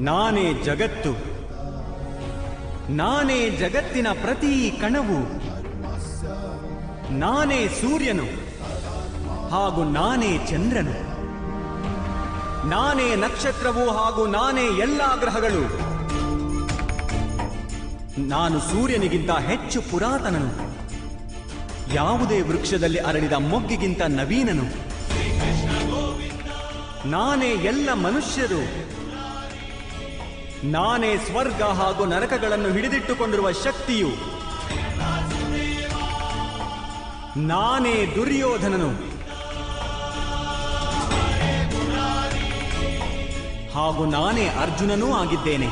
ನಾನೇ ಜಗತ್ತು, ನಾನೇ ಜಗತ್ತಿನ ಪ್ರತಿ ಕಣವು, ನಾನೇ ಸೂರ್ಯನು ಹಾಗೂ ನಾನೇ ಚಂದ್ರನು, ನಾನೇ ನಕ್ಷತ್ರವು ಹಾಗೂ ನಾನೇ ಎಲ್ಲಾ ಗ್ರಹಗಳು. ನಾನು ಸೂರ್ಯನಿಗಿಂತ ಹೆಚ್ಚು ಪುರಾತನನು, ಯಾವುದೇ ವೃಕ್ಷದಲ್ಲಿ ಅರಳಿದ ಮೊಗ್ಗಿಗಿಂತ ನವೀನನು. ನಾನೇ ಎಲ್ಲ ಮನುಷ್ಯರು, ನಾನೇ ಸ್ವರ್ಗ ಹಾಗೂ ನರಕಗಳನ್ನು ಹಿಡಿದಿಟ್ಟುಕೊಂಡಿರುವ ಶಕ್ತಿಯು, ನಾನೇ ದುರ್ಯೋಧನನು ಹಾಗೂ ನಾನೇ ಅರ್ಜುನನೂ ಆಗಿದ್ದೇನೆ.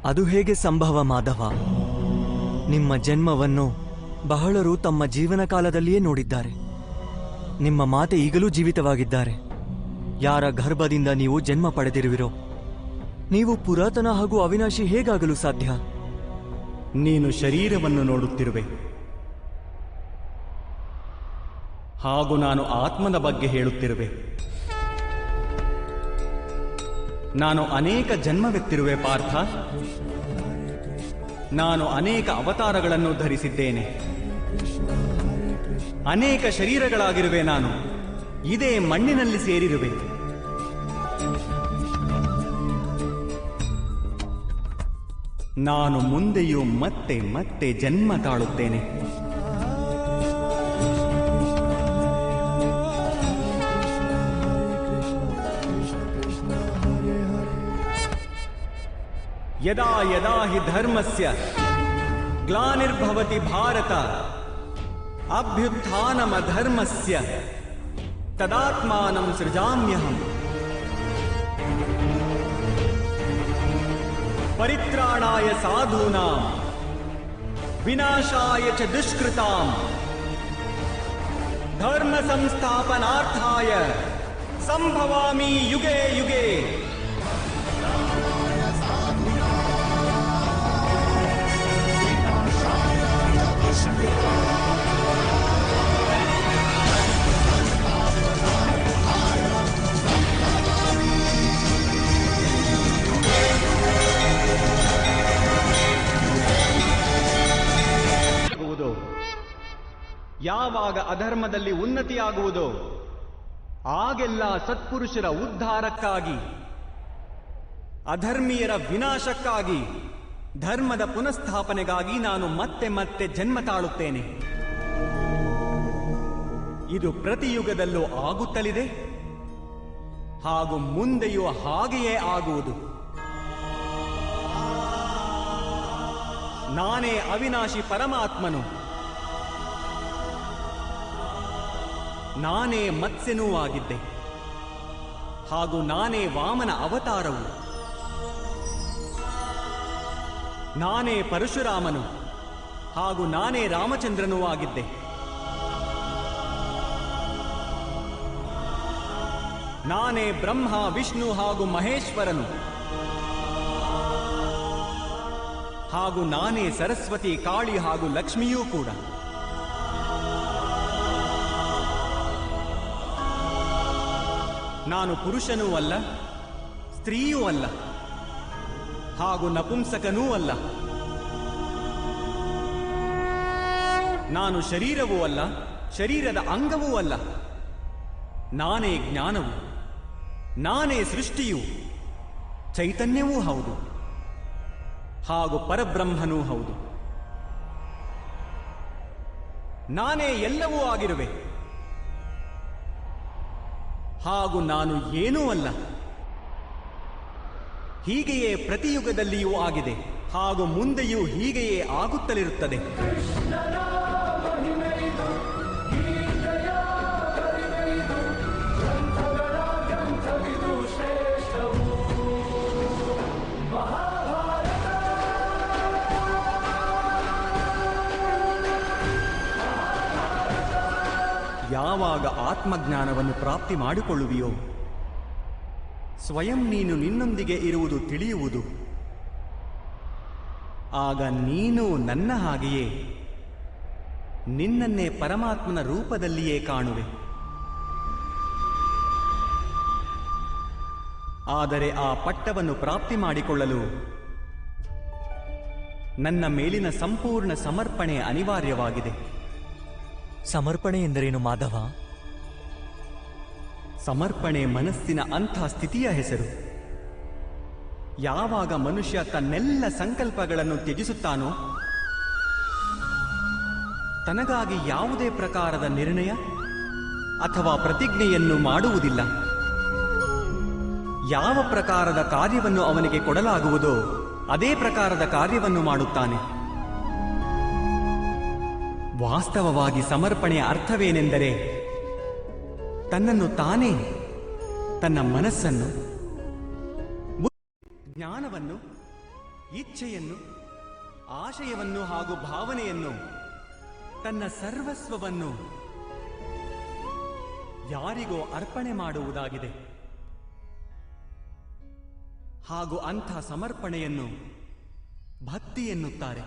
ಅದು ಹೇಗೆ ಸಂಭವ ಮಾಧವ? ನಿಮ್ಮ ಜನ್ಮವನ್ನು ಬಹಳರು ತಮ್ಮ ಜೀವನ ಕಾಲದಲ್ಲಿಯೇ ನೋಡಿದ್ದಾರೆ. ನಿಮ್ಮ ಮಾತೆ ಈಗಲೂ ಜೀವಿತವಾಗಿದ್ದಾರೆ. ಯಾರ ಗರ್ಭದಿಂದ ನೀವು ಜನ್ಮ ಪಡೆದಿರುವಿರೋ ನೀವು ಪುರಾತನ ಹಾಗೂ ಅವಿನಾಶಿ ಹೇಗಾಗಲು ಸಾಧ್ಯ? ನೀನು ಶರೀರವನ್ನು ನೋಡುತ್ತಿರುವೆ ಹಾಗೂ ನಾನು ಆತ್ಮದ ಬಗ್ಗೆ ಹೇಳುತ್ತಿರುವೆ. ನಾನು ಅನೇಕ ಜನ್ಮವೆತ್ತಿರುವೆ ಪಾರ್ಥ. ನಾನು ಅನೇಕ ಅವತಾರಗಳನ್ನು ಧರಿಸಿದ್ದೇನೆ, ಅನೇಕ ಶರೀರಗಳಾಗಿರುವೆ. ನಾನು ಇದೇ ಮಣ್ಣಿನಲ್ಲಿ ಸೇರಿರುವೆ. ನಾನು ಮುಂದೆಯೂ ಮತ್ತೆ ಮತ್ತೆ ಜನ್ಮ ತಾಳುತ್ತೇನೆ. ಯದಾ ಯದಾ ಹಿ ಧರ್ಮಸ್ಯ ಗ್ಲಾನಿರ್ಭವತಿ ಭಾರತ ಅಭ್ಯುತ್ಥಾನಮಧರ್ಮಸ್ಯ ತದಾತ್ಮಾನಂ ಸೃಜಾಮ್ಯಹಂ. ಪರಿತ್ರಾಣಾಯ ಸಾಧೂನಾಂ ವಿನಾಶಾಯ ಚ ದುಷ್ಕೃತಾಂ ಧರ್ಮ ಸಂಸ್ಥಾಪನಾರ್ಥಾಯ ಸಂಭವಾಮಿ ಯುಗೆ ಯುಗೆ. ಯಾವಾಗ ಅಧರ್ಮದಲ್ಲಿ ಉನ್ನತಿಯಾಗುವುದೋ ಆಗೆಲ್ಲ ಸತ್ಪುರುಷರ ಉದ್ಧಾರಕ್ಕಾಗಿ, ಅಧರ್ಮೀಯರ ವಿನಾಶಕ್ಕಾಗಿ, ಧರ್ಮದ ಪುನಃಸ್ಥಾಪನೆಗಾಗಿ ನಾನು ಮತ್ತೆ ಮತ್ತೆ ಜನ್ಮ ತಾಳುತ್ತೇನೆ. ಇದು ಪ್ರತಿಯುಗದಲ್ಲೂ ಆಗುತ್ತಲಿದೆ ಹಾಗೂ ಮುಂದೆಯೂ ಹಾಗೆಯೇ ಆಗುವುದು. ನಾನೇ ಅವಿನಾಶಿ ಪರಮಾತ್ಮನು. ನಾನೇ ಮತ್ಸ್ಯನೂ ಆಗಿದ್ದೆ ಹಾಗೂ ನಾನೇ ವಾಮನ ಅವತಾರವು. ನಾನೇ ಪರಶುರಾಮನು ಹಾಗೂ ನಾನೇ ರಾಮಚಂದ್ರನೂ ಆಗಿದ್ದೆ. ನಾನೇ ಬ್ರಹ್ಮ, ವಿಷ್ಣು ಹಾಗೂ ಮಹೇಶ್ವರನು ಹಾಗೂ ನಾನೇ ಸರಸ್ವತಿ, ಕಾಳಿ ಹಾಗೂ ಲಕ್ಷ್ಮಿಯೂ ಕೂಡ. ನಾನು ಪುರುಷನೂ ಅಲ್ಲ, ಸ್ತ್ರೀಯೂ ಅಲ್ಲ ಹಾಗೂ ನಪುಂಸಕನೂ ಅಲ್ಲ. ನಾನು ಶರೀರವೂ ಅಲ್ಲ, ಶರೀರದ ಅಂಗವೂ ಅಲ್ಲ. ನಾನೇ ಜ್ಞಾನವು, ನಾನೇ ಸೃಷ್ಟಿಯು, ಚೈತನ್ಯವೂ ಹೌದು ಹಾಗೂ ಪರಬ್ರಹ್ಮನೂ ಹೌದು. ನಾನೇ ಎಲ್ಲವೂ ಆಗಿರುವೆ ಹಾಗೂ ನಾನು ಏನೂ ಅಲ್ಲ. ಹೀಗೆಯೇ ಪ್ರತಿಯುಗದಲ್ಲಿಯೂ ಆಗಿದೆ ಹಾಗೂ ಮುಂದೆಯೂ ಹೀಗೆಯೇ ಆಗುತ್ತಲಿರುತ್ತದೆ. ಯಾವಾಗ ಆತ್ಮಜ್ಞಾನವನ್ನು ಪ್ರಾಪ್ತಿ ಮಾಡಿಕೊಳ್ಳುವಿಯೋ, ಸ್ವಯಂ ನೀನು ನಿನ್ನೊಂದಿಗೆ ಇರುವುದು ತಿಳಿಯುವುದು. ಆಗ ನೀನು ನನ್ನ ಹಾಗೆಯೇ ನಿನ್ನನ್ನೇ ಪರಮಾತ್ಮನ ರೂಪದಲ್ಲಿಯೇ ಕಾಣುವೆ. ಆದರೆ ಆ ಪಟ್ಟವನ್ನು ಪ್ರಾಪ್ತಿ ಮಾಡಿಕೊಳ್ಳಲು ನನ್ನ ಮೇಲಿನ ಸಂಪೂರ್ಣ ಸಮರ್ಪಣೆ ಅನಿವಾರ್ಯವಾಗಿದೆ. ಸಮರ್ಪಣೆ ಎಂದರೇನು ಮಾಧವ? ಸಮರ್ಪಣೆ ಮನಸ್ಸಿನ ಅಂಥ ಸ್ಥಿತಿಯ ಹೆಸರು. ಯಾವಾಗ ಮನುಷ್ಯ ತನ್ನೆಲ್ಲ ಸಂಕಲ್ಪಗಳನ್ನು ತ್ಯಜಿಸುತ್ತಾನೋ, ತನಗಾಗಿ ಯಾವುದೇ ಪ್ರಕಾರದ ನಿರ್ಣಯ ಅಥವಾ ಪ್ರತಿಜ್ಞೆಯನ್ನು ಮಾಡುವುದಿಲ್ಲ, ಯಾವ ಪ್ರಕಾರದ ಕಾರ್ಯವನ್ನು ಅವನಿಗೆ ಕೊಡಲಾಗುವುದೋ ಅದೇ ಪ್ರಕಾರದ ಕಾರ್ಯವನ್ನು ಮಾಡುತ್ತಾನೆ. ವಾಸ್ತವವಾಗಿ ಸಮರ್ಪಣೆಯ ಅರ್ಥವೇನೆಂದರೆ, ತನ್ನನ್ನು ತಾನೇ, ತನ್ನ ಮನಸ್ಸನ್ನು, ಜ್ಞಾನವನ್ನು, ಇಚ್ಛೆಯನ್ನು, ಆಶಯವನ್ನು ಹಾಗೂ ಭಾವನೆಯನ್ನು, ತನ್ನ ಸರ್ವಸ್ವವನ್ನು ಯಾರಿಗೋ ಅರ್ಪಣೆ ಮಾಡುವುದಾಗಿದೆ. ಹಾಗೂ ಅಂಥ ಸಮರ್ಪಣೆಯನ್ನು ಭಕ್ತಿ ಎನ್ನುತ್ತಾರೆ.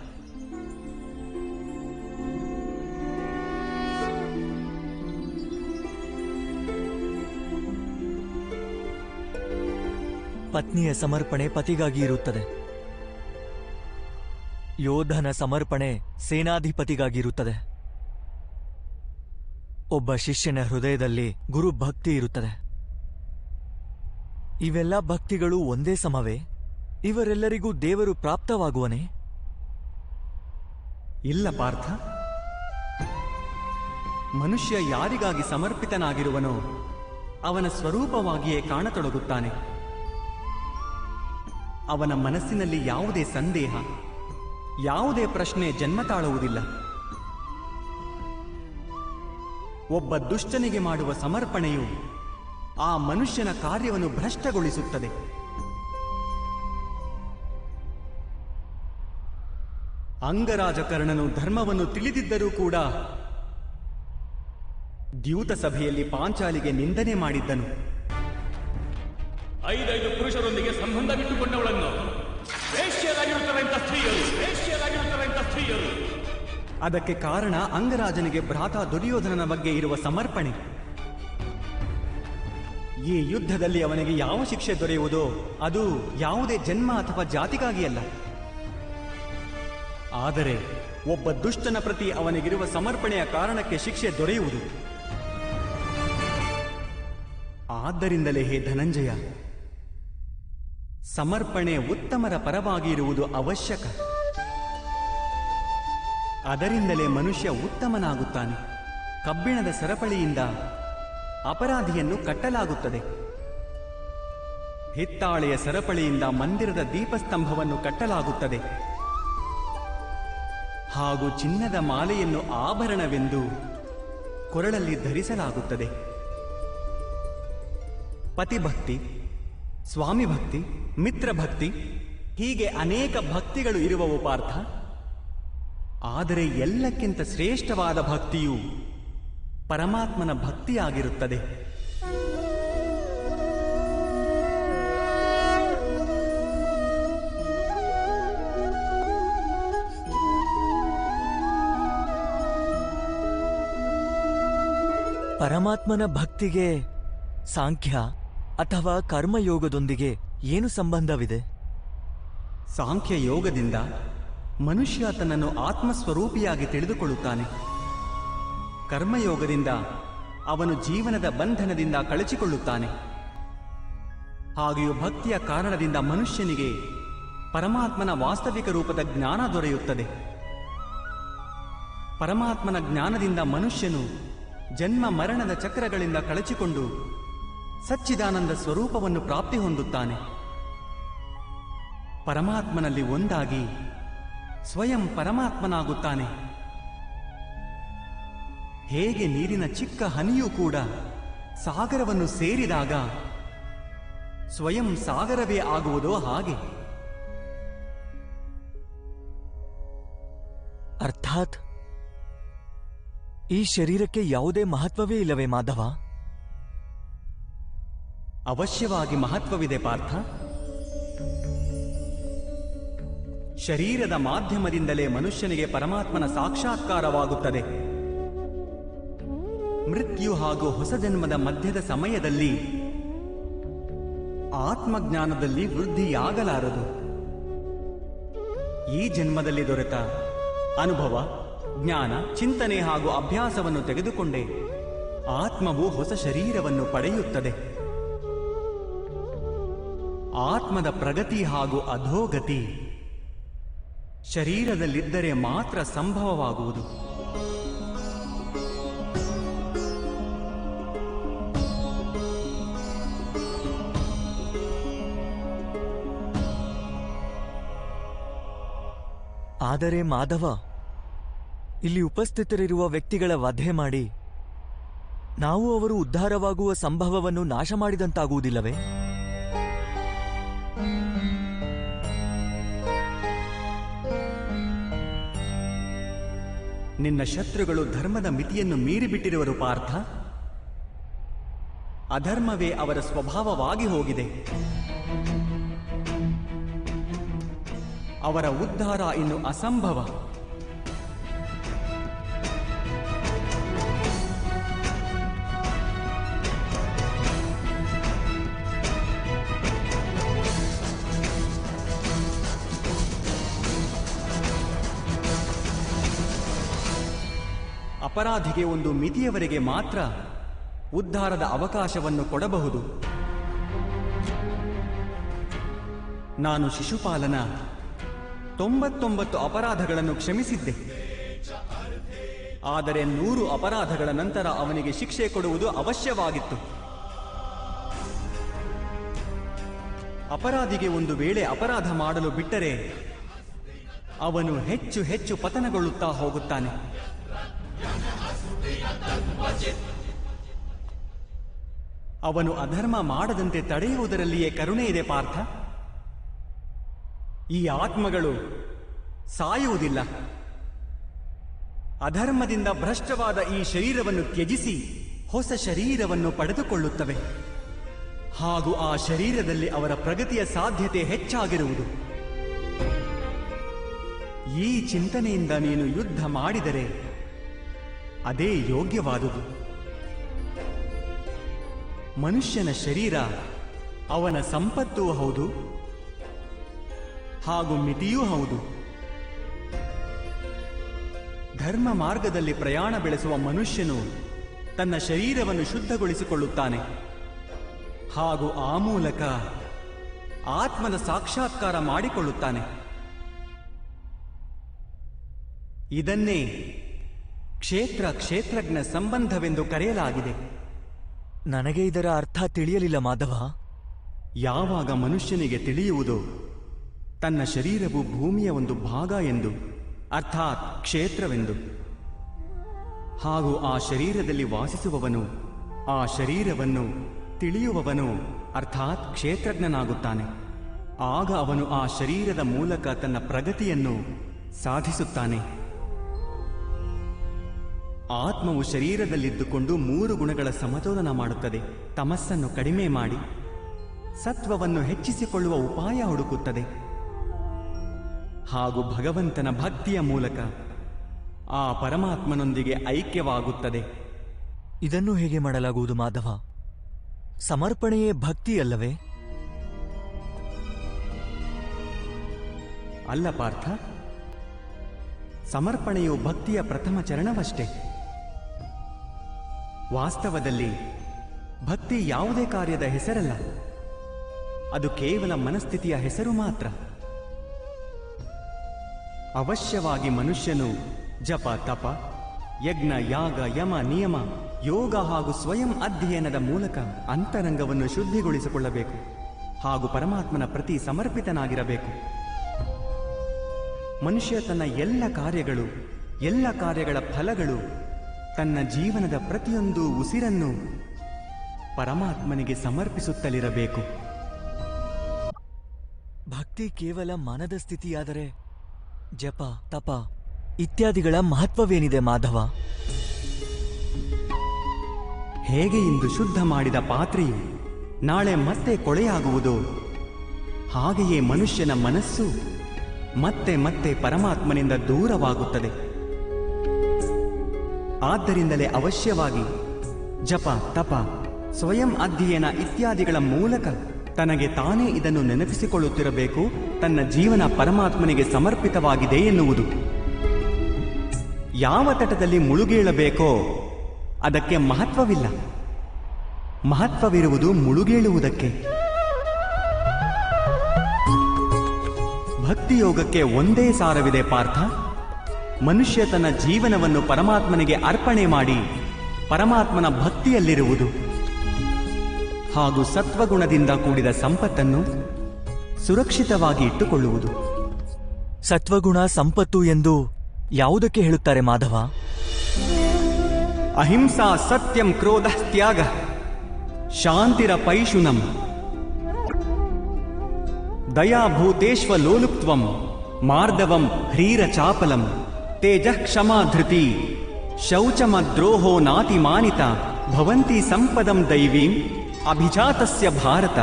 ಪತ್ನಿಯ ಸಮರ್ಪಣೆ ಪತಿಗಾಗಿ ಇರುತ್ತದೆ. ಯೋಧನ ಸಮರ್ಪಣೆ ಸೇನಾಧಿಪತಿಗಾಗಿರುತ್ತದೆ. ಒಬ್ಬ ಶಿಷ್ಯನ ಹೃದಯದಲ್ಲಿ ಗುರು ಭಕ್ತಿ ಇರುತ್ತದೆ. ಇವೆಲ್ಲ ಭಕ್ತಿಗಳು ಒಂದೇ ಸಮವೇ? ಇವರೆಲ್ಲರಿಗೂ ದೇವರು ಪ್ರಾಪ್ತವಾಗುವನೇ? ಇಲ್ಲ ಪಾರ್ಥ. ಮನುಷ್ಯ ಯಾರಿಗಾಗಿ ಸಮರ್ಪಿತನಾಗಿರುವನೋ ಅವನ ಸ್ವರೂಪವಾಗಿಯೇ ಕಾಣತೊಡಗುತ್ತಾನೆ. ಅವನ ಮನಸ್ಸಿನಲ್ಲಿ ಯಾವುದೇ ಸಂದೇಹ, ಯಾವುದೇ ಪ್ರಶ್ನೆ ಜನ್ಮ ತಾಳುವುದಿಲ್ಲ. ಒಬ್ಬ ದುಷ್ಟನಿಗೆ ಮಾಡುವ ಸಮರ್ಪಣೆಯು ಆ ಮನುಷ್ಯನ ಕಾರ್ಯವನ್ನು ಭ್ರಷ್ಟಗೊಳಿಸುತ್ತದೆ. ಅಂಗರಾಜಕರ್ಣನು ಧರ್ಮವನ್ನು ತಿಳಿದಿದ್ದರೂ ಕೂಡ ದ್ಯೂತ ಸಭೆಯಲ್ಲಿ ಪಾಂಚಾಲಿಗೆ ನಿಂದನೆ ಮಾಡಿದ್ದನು. 5 ಪುರುಷರೊಂದಿಗೆ ಸಂಬಂಧವಿಟ್ಟುಕೊಂಡವಳನ್ನು ವೇಶ್ಯರಾಗಿರುತ್ತಾರಂತ ಸ್ತ್ರೀಯರು. ಅದಕ್ಕೆ ಕಾರಣ ಅಂಗರಾಜನಿಗೆ ಭ್ರಾತ ದುರ್ಯೋಧನನ ಬಗ್ಗೆ ಇರುವ ಸಮರ್ಪಣೆ. ಈ ಯುದ್ಧದಲ್ಲಿ ಅವನಿಗೆ ಯಾವ ಶಿಕ್ಷೆ ದೊರೆಯುವುದೋ ಅದು ಯಾವುದೇ ಜನ್ಮ ಅಥವಾ ಜಾತಿಗಾಗಿ ಅಲ್ಲ. ಆದರೆ ಒಬ್ಬ ದುಷ್ಟನ ಪ್ರತಿ ಅವನಿಗಿರುವ ಸಮರ್ಪಣೆಯ ಕಾರಣಕ್ಕೆ ಶಿಕ್ಷೆ ದೊರೆಯುವುದು. ಆದ್ದರಿಂದಲೇ ಹೇ ಧನಂಜಯ, ಸಮರ್ಪಣೆ ಉತ್ತಮರ ಪರವಾಗಿ ಇರುವುದು ಅವಶ್ಯಕ. ಅದರಿಂದಲೇ ಮನುಷ್ಯ ಉತ್ತಮನಾಗುತ್ತಾನೆ. ಕಬ್ಬಿಣದ ಸರಪಳಿಯಿಂದ ಅಪರಾಧಿಯನ್ನು ಕಟ್ಟಲಾಗುತ್ತದೆ. ಹಿತ್ತಾಳೆಯ ಸರಪಳಿಯಿಂದ ಮಂದಿರದ ದೀಪಸ್ತಂಭವನ್ನು ಕಟ್ಟಲಾಗುತ್ತದೆ. ಹಾಗೂ ಚಿನ್ನದ ಮಾಲೆಯನ್ನು ಆಭರಣವೆಂದು ಕೊರಳಲ್ಲಿ ಧರಿಸಲಾಗುತ್ತದೆ. ಪತಿಭಕ್ತಿ, ಸ್ವಾಮಿ ಭಕ್ತಿ, ಮಿತ್ರಭಕ್ತಿ, ಹೀಗೆ ಅನೇಕ ಭಕ್ತಿಗಳು ಇರುವವು ಪಾರ್ಥ. ಆದರೆ ಎಲ್ಲಕ್ಕಿಂತ ಶ್ರೇಷ್ಠವಾದ ಭಕ್ತಿಯು ಪರಮಾತ್ಮನ ಭಕ್ತಿಯಾಗಿರುತ್ತದೆ. ಪರಮಾತ್ಮನ ಭಕ್ತಿಗೆ ಸಾಂಖ್ಯ ಅಥವಾ ಕರ್ಮಯೋಗದೊಂದಿಗೆ ಏನು ಸಂಬಂಧವಿದೆ? ಸಾಂಖ್ಯ ಯೋಗದಿಂದ ಮನುಷ್ಯ ತನ್ನನ್ನು ಆತ್ಮಸ್ವರೂಪಿಯಾಗಿ ತಿಳಿದುಕೊಳ್ಳುತ್ತಾನೆ. ಕರ್ಮಯೋಗದಿಂದ ಅವನು ಜೀವನದ ಬಂಧನದಿಂದ ಕಳಚಿಕೊಳ್ಳುತ್ತಾನೆ. ಹಾಗೆಯೂ ಭಕ್ತಿಯ ಕಾರಣದಿಂದ ಮನುಷ್ಯನಿಗೆ ಪರಮಾತ್ಮನ ವಾಸ್ತವಿಕ ರೂಪದ ಜ್ಞಾನ ದೊರೆಯುತ್ತದೆ. ಪರಮಾತ್ಮನ ಜ್ಞಾನದಿಂದ ಮನುಷ್ಯನು ಜನ್ಮ ಮರಣದ ಚಕ್ರಗಳಿಂದ ಕಳಚಿಕೊಂಡು ಸಚ್ಚಿದಾನಂದ ಸ್ವರೂಪವನ್ನು ಪ್ರಾಪ್ತಿ ಹೊಂದುತ್ತಾನೆ. ಪರಮಾತ್ಮನಲ್ಲಿ ಒಂದಾಗಿ ಸ್ವಯಂ ಪರಮಾತ್ಮನಾಗುತ್ತಾನೆ. ಹೇಗೆ ನೀರಿನ ಚಿಕ್ಕ ಹನಿಯೂ ಕೂಡ ಸಾಗರವನ್ನು ಸೇರಿದಾಗ ಸ್ವಯಂ ಸಾಗರವೇ ಆಗುವುದೋ ಹಾಗೆ. ಅರ್ಥಾತ್ ಈ ಶರೀರಕ್ಕೆ ಯಾವುದೇ ಮಹತ್ವವೇ ಇಲ್ಲವೇ ಮಾಧವ? ಅವಶ್ಯವಾಗಿ ಮಹತ್ವವಿದೆ ಪಾರ್ಥ. ಶರೀರದ ಮಾಧ್ಯಮದಿಂದಲೇ ಮನುಷ್ಯನಿಗೆ ಪರಮಾತ್ಮನ ಸಾಕ್ಷಾತ್ಕಾರವಾಗುತ್ತದೆ. ಮೃತ್ಯು ಹಾಗೂ ಹೊಸ ಜನ್ಮದ ಮಧ್ಯದ ಸಮಯದಲ್ಲಿ ಆತ್ಮಜ್ಞಾನದಲ್ಲಿ ವೃದ್ಧಿಯಾಗಲಾರದು. ಈ ಜನ್ಮದಲ್ಲಿ ದೊರೆತ ಅನುಭವ, ಜ್ಞಾನ, ಚಿಂತನೆ ಹಾಗೂ ಅಭ್ಯಾಸವನ್ನು ತೆಗೆದುಕೊಂಡೇ ಆತ್ಮವು ಹೊಸ ಶರೀರವನ್ನು ಪಡೆಯುತ್ತದೆ. ಆತ್ಮದ ಪ್ರಗತಿ ಹಾಗೂ ಅಧೋಗತಿ ಶರೀರದಲ್ಲಿದ್ದರೆ ಮಾತ್ರ ಸಂಭವವಾಗುವುದು. ಆದರೆ ಮಾಧವ, ಇಲ್ಲಿ ಉಪಸ್ಥಿತರಿರುವ ವ್ಯಕ್ತಿಗಳ ವಧೆ ಮಾಡಿ ನಾವು ಅವರು ಉದ್ಧಾರವಾಗುವ ಸಂಭವವನ್ನು ನಾಶ ಮಾಡಿದಂತಾಗುವುದಿಲ್ಲವೇ? ನಿನ್ನ ಶತ್ರುಗಳು ಧರ್ಮದ ಮಿತಿಯನ್ನು ಮೀರಿಬಿಟ್ಟಿರುವರು ಪಾರ್ಥ. ಅಧರ್ಮವೇ ಅವರ ಸ್ವಭಾವವಾಗಿ ಹೋಗಿದೆ. ಅವರ ಉದ್ಧಾರ ಇನ್ನು ಅಸಂಭವ. ಅಪರಾಧಿಗೆ ಒಂದು ಮಿತಿಯವರೆಗೆ ಮಾತ್ರ ಉದ್ಧಾರದ ಅವಕಾಶವನ್ನು ಕೊಡಬಹುದು. ನಾನು ಶಿಶುಪಾಲನ 99 ಅಪರಾಧಗಳನ್ನು ಕ್ಷಮಿಸಿದ್ದೆ. ಆದರೆ 100 ಅಪರಾಧಗಳ ನಂತರ ಅವನಿಗೆ ಶಿಕ್ಷೆ ಕೊಡುವುದು ಅವಶ್ಯವಾಗಿತ್ತು. ಅಪರಾಧಿಗೆ ಒಂದು ವೇಳೆ ಅಪರಾಧ ಮಾಡಲು ಬಿಟ್ಟರೆ ಅವನು ಹೆಚ್ಚು ಹೆಚ್ಚು ಪತನಗೊಳ್ಳುತ್ತಾ ಹೋಗುತ್ತಾನೆ. ಅವನು ಅಧರ್ಮ ಮಾಡದಂತೆ ತಡೆಯುವುದರಲ್ಲಿಯೇ ಕರುಣೆ ಇದೆ ಪಾರ್ಥ. ಈ ಆತ್ಮಗಳು ಸಾಯುವುದಿಲ್ಲ. ಅಧರ್ಮದಿಂದ ಭ್ರಷ್ಟವಾದ ಈ ಶರೀರವನ್ನು ತ್ಯಜಿಸಿ ಹೊಸ ಶರೀರವನ್ನು ಪಡೆದುಕೊಳ್ಳುತ್ತವೆ. ಹಾಗೂ ಆ ಶರೀರದಲ್ಲಿ ಅವರ ಪ್ರಗತಿಯ ಸಾಧ್ಯತೆ ಹೆಚ್ಚಾಗಿರುವುದು. ಈ ಚಿಂತನೆಯಿಂದ ನೀನು ಯುದ್ಧ ಮಾಡಿದರೆ ಅದೇ ಯೋಗ್ಯವಾದುದು. ಮನುಷ್ಯನ ಶರೀರ ಅವನ ಸಂಪತ್ತೂ ಹೌದು ಹಾಗೂ ಮಿತಿಯೂ ಹೌದು. ಧರ್ಮ ಮಾರ್ಗದಲ್ಲಿ ಪ್ರಯಾಣ ಬೆಳೆಸುವ ಮನುಷ್ಯನು ತನ್ನ ಶರೀರವನ್ನು ಶುದ್ಧಗೊಳಿಸಿಕೊಳ್ಳುತ್ತಾನೆ ಹಾಗೂ ಆ ಮೂಲಕ ಆತ್ಮದ ಸಾಕ್ಷಾತ್ಕಾರ ಮಾಡಿಕೊಳ್ಳುತ್ತಾನೆ. ಇದನ್ನೇ ಕ್ಷೇತ್ರಜ್ಞ ಸಂಬಂಧವೆಂದು ಕರೆಯಲಾಗಿದೆ. ನನಗೆ ಇದರ ಅರ್ಥ ತಿಳಿಯಲಿಲ್ಲ ಮಾಧವ. ಯಾವಾಗ ಮನುಷ್ಯನಿಗೆ ತಿಳಿಯುವುದೋ ತನ್ನ ಶರೀರವು ಭೂಮಿಯ ಒಂದು ಭಾಗ ಎಂದು, ಅರ್ಥಾತ್ ಕ್ಷೇತ್ರವೆಂದು, ಹಾಗೂ ಆ ಶರೀರದಲ್ಲಿ ವಾಸಿಸುವವನು ಆ ಶರೀರವನ್ನು ತಿಳಿಯುವವನು ಅರ್ಥಾತ್ ಕ್ಷೇತ್ರಜ್ಞನಾಗುತ್ತಾನೆ. ಆಗ ಅವನು ಆ ಶರೀರದ ಮೂಲಕ ತನ್ನ ಪ್ರಗತಿಯನ್ನು ಸಾಧಿಸುತ್ತಾನೆ. ಆತ್ಮವು ಶರೀರದಲ್ಲಿದ್ದುಕೊಂಡು 3 ಗುಣಗಳ ಸಮತೋಲನ ಮಾಡುತ್ತದೆ. ತಮಸ್ಸನ್ನು ಕಡಿಮೆ ಮಾಡಿ ಸತ್ವವನ್ನು ಹೆಚ್ಚಿಸಿಕೊಳ್ಳುವ ಉಪಾಯ ಹುಡುಕುತ್ತದೆ. ಹಾಗೂ ಭಗವಂತನ ಭಕ್ತಿಯ ಮೂಲಕ ಆ ಪರಮಾತ್ಮನೊಂದಿಗೆ ಐಕ್ಯವಾಗುತ್ತದೆ. ಇದನ್ನು ಹೇಗೆ ಮಾಡಲಾಗುವುದು ಮಾಧವ? ಸಮರ್ಪಣೆಯೇ ಭಕ್ತಿಯಲ್ಲವೇ? ಅಲ್ಲ ಪಾರ್ಥ, ಸಮರ್ಪಣೆಯು ಭಕ್ತಿಯ ಪ್ರಥಮ ಚರಣವಷ್ಟೇ. ವಾಸ್ತವದಲ್ಲಿ ಭಕ್ತಿ ಯಾವುದೇ ಕಾರ್ಯದ ಹೆಸರಲ್ಲ, ಅದು ಕೇವಲ ಮನಸ್ಥಿತಿಯ ಹೆಸರು ಮಾತ್ರ. ಅವಶ್ಯವಾಗಿ ಮನುಷ್ಯನು ಜಪ, ತಪ, ಯಜ್ಞ, ಯಾಗ, ಯಮ, ನಿಯಮ, ಯೋಗ ಹಾಗೂ ಸ್ವಯಂ ಅಧ್ಯಯನದ ಮೂಲಕ ಅಂತರಂಗವನ್ನು ಶುದ್ಧಿಗೊಳಿಸಿಕೊಳ್ಳಬೇಕು ಹಾಗೂ ಪರಮಾತ್ಮನ ಪ್ರತಿ ಸಮರ್ಪಿತನಾಗಿರಬೇಕು. ಮನುಷ್ಯ ತನ್ನ ಎಲ್ಲ ಕಾರ್ಯಗಳ ಫಲಗಳು, ತನ್ನ ಜೀವನದ ಪ್ರತಿಯೊಂದು ಉಸಿರನ್ನು ಪರಮಾತ್ಮನಿಗೆ ಸಮರ್ಪಿಸುತ್ತಲಿರಬೇಕು. ಭಕ್ತಿ ಕೇವಲ ಮನದ ಸ್ಥಿತಿಯಾದರೆ ಜಪ, ತಪ ಇತ್ಯಾದಿಗಳ ಮಹತ್ವವೇನಿದೆ ಮಾಧವ? ಹೇಗೆ ಇಂದು ಶುದ್ಧ ಮಾಡಿದ ಪಾತ್ರೆಯು ನಾಳೆ ಮತ್ತೆ ಕೊಳೆಯಾಗುವುದೋ, ಹಾಗೆಯೇ ಮನುಷ್ಯನ ಮನಸ್ಸು ಮತ್ತೆ ಮತ್ತೆ ಪರಮಾತ್ಮನಿಂದ ದೂರವಾಗುತ್ತದೆ. ಆದ್ದರಿಂದಲೇ ಅವಶ್ಯವಾಗಿ ಜಪ, ತಪ, ಸ್ವಯಂ ಅಧ್ಯಯನ ಇತ್ಯಾದಿಗಳ ಮೂಲಕ ತನಗೆ ತಾನೇ ಇದನ್ನು ನೆನಪಿಸಿಕೊಳ್ಳುತ್ತಿರಬೇಕು. ತನ್ನ ಜೀವನ ಪರಮಾತ್ಮನಿಗೆ ಸಮರ್ಪಿತವಾಗಿದೆ ಎನ್ನುವುದು. ಯಾವ ತಟದಲ್ಲಿ ಮುಳುಗೇಳಬೇಕೋ ಅದಕ್ಕೆ ಮಹತ್ವವಿಲ್ಲ, ಮಹತ್ವವಿರುವುದು ಮುಳುಗೇಳುವುದಕ್ಕೆ. ಭಕ್ತಿಯೋಗಕ್ಕೆ ಒಂದೇ ಸಾರವಿದೆ ಪಾರ್ಥ. ಮನುಷ್ಯ ತನ್ನ ಜೀವನವನ್ನು ಪರಮಾತ್ಮನಿಗೆ ಅರ್ಪಣೆ ಮಾಡಿ ಪರಮಾತ್ಮನ ಭಕ್ತಿಯಲ್ಲಿರುವುದು ಹಾಗೂ ಸತ್ವಗುಣದಿಂದ ಕೂಡಿದ ಸಂಪತ್ತನ್ನು ಸುರಕ್ಷಿತವಾಗಿ ಇಟ್ಟುಕೊಳ್ಳುವುದು. ಸತ್ವಗುಣ ಸಂಪತ್ತು ಎಂದು ಯಾವುದಕ್ಕೆ ಹೇಳುತ್ತಾರೆ ಮಾಧವ? ಅಹಿಂಸಾ, ಸತ್ಯಂ, ಕ್ರೋಧ, ತ್ಯಾಗ, ಶಾಂತಿರಪೈಶುನಂ, ದಯಾಭೂತೇಶ್ವಲೋಲುಪ್ತ್ವಂ, ಮಾರ್ದವಂ ಹ್ರೀರಚಾಪಲಂ, ತೇಜಃ ಕ್ಷಮಾ ಧೃತಿ, ಶೌಚಮದ್ರೋಹೋ ನಾತಿಮಾನಿತ, ಭವಂತಿ ಸಂಪದಂ ದೈವೀಂ ಅಭಿಜಾತಸ್ಯ ಭಾರತ.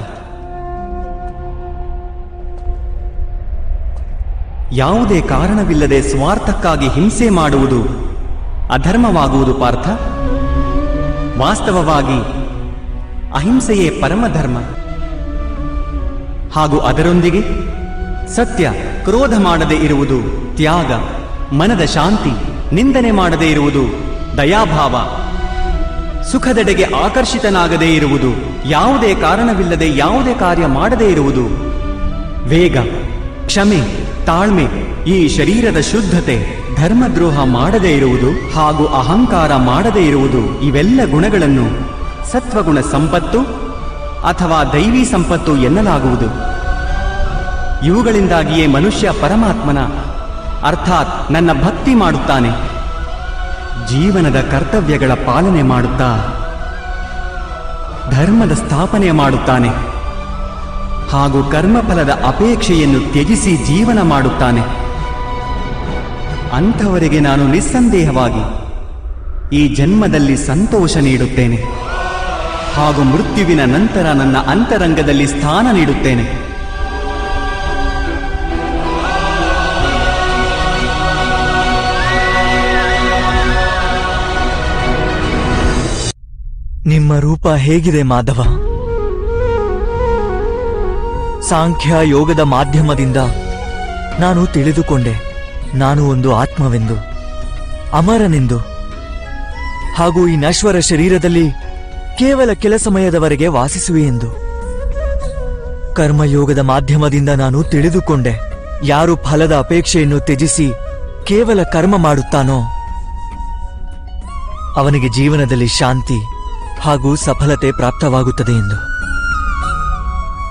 ಯಾವುದೇ ಕಾರಣವಿಲ್ಲದೆ ಸ್ವಾರ್ಥಕ್ಕಾಗಿ ಹಿಂಸೆ ಮಾಡುವುದು ಅಧರ್ಮವಾಗುವುದು ಪಾರ್ಥ. ವಾಸ್ತವವಾಗಿ ಅಹಿಂಸೆಯೇ ಪರಮಧರ್ಮ. ಹಾಗೂ ಅದರೊಂದಿಗೆ ಸತ್ಯ, ಕ್ರೋಧ ಮಾಡದೇ ಇರುವುದು ತ್ಯಾಗ, ಮನದ ಶಾಂತಿ, ನಿಂದನೆ ಮಾಡದೇ ಇರುವುದು ದಯಾಭಾವ, ಸುಖದೆಡೆಗೆ ಆಕರ್ಷಿತನಾಗದೇ ಇರುವುದು, ಯಾವುದೇ ಕಾರಣವಿಲ್ಲದೆ ಯಾವುದೇ ಕಾರ್ಯ ಮಾಡದೇ ಇರುವುದು ವೇಗ, ಕ್ಷಮೆ, ತಾಳ್ಮೆ, ಈ ಶರೀರದ ಶುದ್ಧತೆ, ಧರ್ಮದ್ರೋಹ ಮಾಡದೇ ಇರುವುದು ಹಾಗೂ ಅಹಂಕಾರ ಮಾಡದೇ ಇರುವುದು, ಇವೆಲ್ಲ ಗುಣಗಳನ್ನು ಸತ್ವಗುಣ ಸಂಪತ್ತು ಅಥವಾ ದೈವಿ ಸಂಪತ್ತು ಎನ್ನಲಾಗುವುದು. ಇವುಗಳಿಂದಾಗಿಯೇ ಮನುಷ್ಯ ಪರಮಾತ್ಮನ ಅರ್ಥಾತ್ ನನ್ನ ಭಕ್ತಿ ಮಾಡುತ್ತಾನೆ. ಜೀವನದ ಕರ್ತವ್ಯಗಳ ಪಾಲನೆ ಮಾಡುತ್ತಾ ಧರ್ಮದ ಸ್ಥಾಪನೆ ಮಾಡುತ್ತಾನೆ ಹಾಗೂ ಕರ್ಮಫಲದ ಅಪೇಕ್ಷೆಯನ್ನು ತ್ಯಜಿಸಿ ಜೀವನ ಮಾಡುತ್ತಾನೆ. ಅಂಥವರಿಗೆ ನಾನು ನಿಸ್ಸಂದೇಹವಾಗಿ ಈ ಜನ್ಮದಲ್ಲಿ ಸಂತೋಷ ನೀಡುತ್ತೇನೆ ಹಾಗೂ ಮೃತ್ಯುವಿನ ನಂತರ ನನ್ನ ಅಂತರಂಗದಲ್ಲಿ ಸ್ಥಾನ ನೀಡುತ್ತೇನೆ. ನಿಮ್ಮ ರೂಪ ಹೇಗಿದೆ ಮಾಧವ? ಸಾಂಖ್ಯ ಯೋಗದ ಮಾಧ್ಯಮದಿಂದ ನಾನು ತಿಳಿದುಕೊಂಡೆ ನಾನು ಒಂದು ಆತ್ಮವೆಂದು, ಅಮರನೆಂದು, ಹಾಗೂ ಈ ನಶ್ವರ ಶರೀರದಲ್ಲಿ ಕೇವಲ ಕೆಲ ಸಮಯದವರೆಗೆ ವಾಸಿಸುವೆ ಎಂದು. ಕರ್ಮಯೋಗದ ಮಾಧ್ಯಮದಿಂದ ನಾನು ತಿಳಿದುಕೊಂಡೆ ಯಾರು ಫಲದ ಅಪೇಕ್ಷೆಯನ್ನು ತ್ಯಜಿಸಿ ಕೇವಲ ಕರ್ಮ ಮಾಡುತ್ತಾನೋ ಅವನಿಗೆ ಜೀವನದಲ್ಲಿ ಶಾಂತಿ ಹಾಗೂ ಸಫಲತೆ ಪ್ರಾಪ್ತವಾಗುತ್ತದೆ ಎಂದು.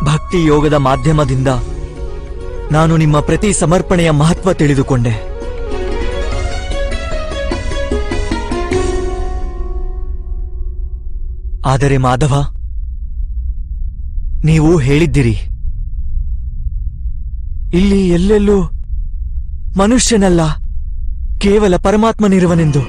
ಭಕ್ತಿ ಯೋಗದ ಮಾಧ್ಯಮದಿಂದ ನಾನು ನಿಮ್ಮ ಪ್ರತಿ ಸಮರ್ಪಣೆಯ ಮಹತ್ವ ತಿಳಿದುಕೊಂಡೆ. ಆದರೆ ಮಾಧವ, ನೀವು ಹೇಳಿದ್ದಿರಿ, ಇಲ್ಲಿ ಎಲ್ಲೆಲ್ಲೂ ಮನುಷ್ಯನಲ್ಲ, ಕೇವಲ ಪರಮಾತ್ಮನಿರುವನೆಂದು.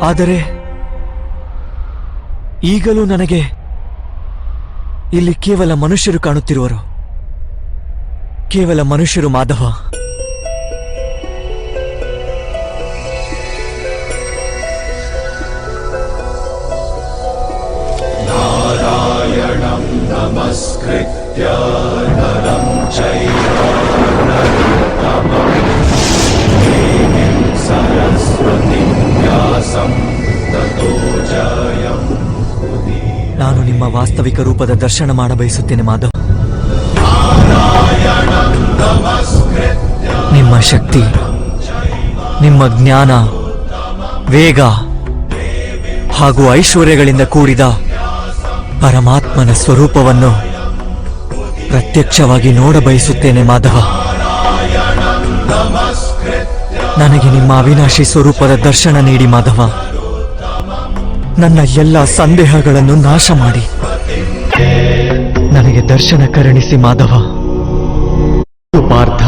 ಆದರೆ ಈಗಲೂ ನನಗೆ ಇಲ್ಲಿ ಕೇವಲ ಮನುಷ್ಯರು ಕಾಣುತ್ತಿರುವರು, ಕೇವಲ ಮನುಷ್ಯರು ಮಾಧವ. नारायणं नमस्कृत्य नरं चैव नरोत्तमं देवीं सरस्वतीं व्यासं ततो जयमुदीरये. ನಾನು ನಿಮ್ಮ ವಾಸ್ತವಿಕ ರೂಪದ ದರ್ಶನ ಮಾಡಬಯಸುತ್ತೇನೆ ಮಾಧವ. ನಿಮ್ಮ ಶಕ್ತಿ, ನಿಮ್ಮ ಜ್ಞಾನ, ವೇಗ ಹಾಗೂ ಐಶ್ವರ್ಯಗಳಿಂದ ಕೂಡಿದ ಪರಮಾತ್ಮನ ಸ್ವರೂಪವನ್ನು ಪ್ರತ್ಯಕ್ಷವಾಗಿ ನೋಡಬಯಸುತ್ತೇನೆ ಮಾಧವ. ನನಗೆ ನಿಮ್ಮ ಅವಿನಾಶಿ ಸ್ವರೂಪದ ದರ್ಶನ ನೀಡಿ ಮಾಧವ. ನನ್ನ ಎಲ್ಲ ಸಂದೇಹಗಳನ್ನು ನಾಶ ಮಾಡಿ ನನಗೆ ದರ್ಶನ ಕರುಣಿಸಿ ಮಾಧವ. ಪಾರ್ಥ,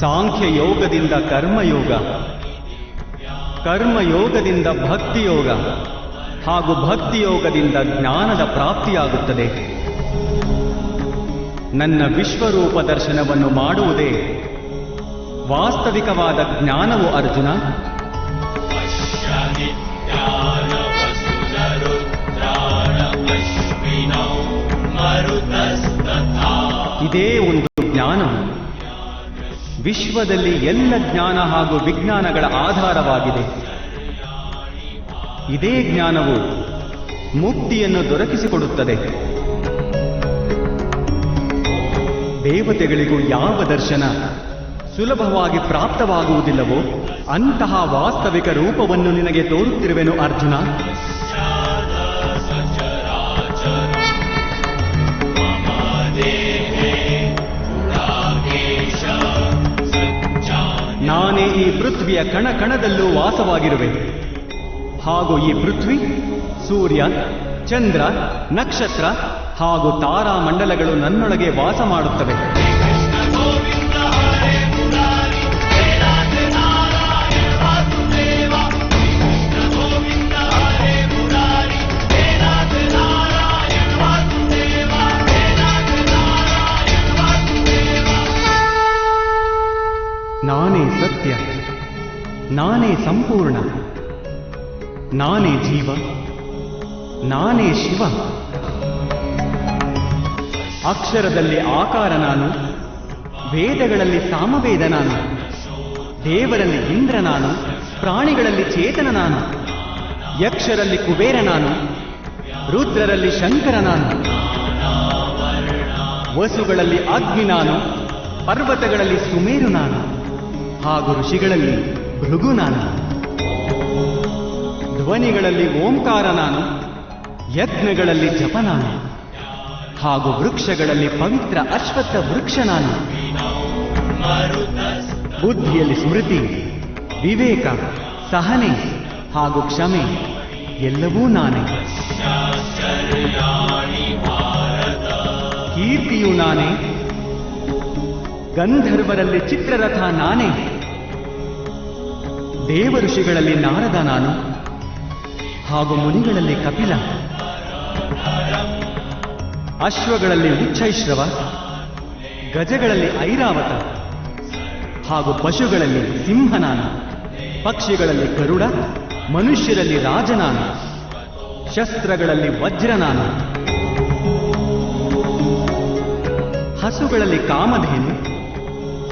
ಸಾಂಖ್ಯ ಯೋಗದಿಂದ ಕರ್ಮಯೋಗ, ಕರ್ಮಯೋಗದಿಂದ ಭಕ್ತಿಯೋಗ ಹಾಗೂ ಭಕ್ತಿಯೋಗದಿಂದ ಜ್ಞಾನದ ಪ್ರಾಪ್ತಿಯಾಗುತ್ತದೆ. ನನ್ನ ವಿಶ್ವರೂಪ ದರ್ಶನವನ್ನು ಮಾಡುವುದೇ ವಾಸ್ತವಿಕವಾದ ಜ್ಞಾನವು ಅರ್ಜುನ. ಇದೇ ಒಂದು ಜ್ಞಾನವು ವಿಶ್ವದಲ್ಲಿ ಎಲ್ಲ ಜ್ಞಾನ ಹಾಗೂ ವಿಜ್ಞಾನಗಳ ಆಧಾರವಾಗಿದೆ. ಇದೇ ಜ್ಞಾನವು ಮುಕ್ತಿಯನ್ನು ದೊರಕಿಸಿಕೊಡುತ್ತದೆ. ದೇವತೆಗಳಿಗೂ ಯಾವ ದರ್ಶನ ಸುಲಭವಾಗಿ ಪ್ರಾಪ್ತವಾಗುವುದಿಲ್ಲವೋ ಅಂತಹ ವಾಸ್ತವಿಕ ರೂಪವನ್ನು ನಿನಗೆ ತೋರುತ್ತಿರುವೆನು ಅರ್ಜುನ. ನಾನೇ ಈ ಪೃಥ್ವಿಯ ಕಣ ಕಣದಲ್ಲೂ ವಾಸವಾಗಿರುವೆ. ಹಾಗೂ ಈ ಪೃಥ್ವಿ, ಸೂರ್ಯ, ಚಂದ್ರ, ನಕ್ಷತ್ರ ಹಾಗೂ ತಾರಾಮಂಡಲಗಳು ನನ್ನೊಳಗೆ ವಾಸ ಮಾಡುತ್ತವೆ. ನಾನೇ ಸತ್ಯ, ನಾನೇ ಸಂಪೂರ್ಣ, ನಾನೇ ಜೀವ, ನಾನೇ ಶಿವ. ಅಕ್ಷರದಲ್ಲಿ ಆಕಾರ ನಾನು, ವೇದಗಳಲ್ಲಿ ಸಾಮವೇದ ನಾನು, ದೇವರಲ್ಲಿ ಇಂದ್ರ ನಾನು, ಪ್ರಾಣಿಗಳಲ್ಲಿ ಚೇತನ ನಾನು, ಯಕ್ಷರಲ್ಲಿ ಕುಬೇರ ನಾನು, ರುದ್ರರಲ್ಲಿ ಶಂಕರ ನಾನು, ವಸುಗಳಲ್ಲಿ ಅಗ್ನಿ ನಾನು, ಪರ್ವತಗಳಲ್ಲಿ ಸುಮೇರು ನಾನು, ಹಾಗೂ ಋಷಿಗಳಲ್ಲಿ ಭೃಗು ನಾನು. ಧ್ವನಿಗಳಲ್ಲಿ ಓಂಕಾರ ನಾನು, ಯಜ್ಞಗಳಲ್ಲಿ ಜಪ ನಾನು, ಹಾಗೂ ವೃಕ್ಷಗಳಲ್ಲಿ ಪವಿತ್ರ ಅಶ್ವತ್ಥ ವೃಕ್ಷ ನಾನು. ಬುದ್ಧಿಯಲ್ಲಿ ಸ್ಮೃತಿ, ವಿವೇಕ, ಸಹನೆ ಹಾಗೂ ಕ್ಷಮೆ ಎಲ್ಲವೂ ನಾನೇ. ಕೀರ್ತಿಯು ನಾನೇ, ಗಂಧರ್ವರಲ್ಲಿ ಚಿತ್ರರಥ ನಾನೇ, ದೇವ ಋಷಿಗಳಲ್ಲಿ ನಾರದ ನಾನು, ಹಾಗೂ ಮುನಿಗಳಲ್ಲಿ ಕಪಿಲ, ಅಶ್ವಗಳಲ್ಲಿ ಉಚ್ಚೈಶ್ರವ, ಗಜಗಳಲ್ಲಿ ಐರಾವತ, ಹಾಗೂ ಪಶುಗಳಲ್ಲಿ ಸಿಂಹ ನಾನು, ಪಕ್ಷಿಗಳಲ್ಲಿ ಗರುಡ, ಮನುಷ್ಯರಲ್ಲಿ ರಾಜ ನಾನು, ಶಸ್ತ್ರಗಳಲ್ಲಿ ವಜ್ರ ನಾನು, ಹಸುಗಳಲ್ಲಿ ಕಾಮಧೇನು,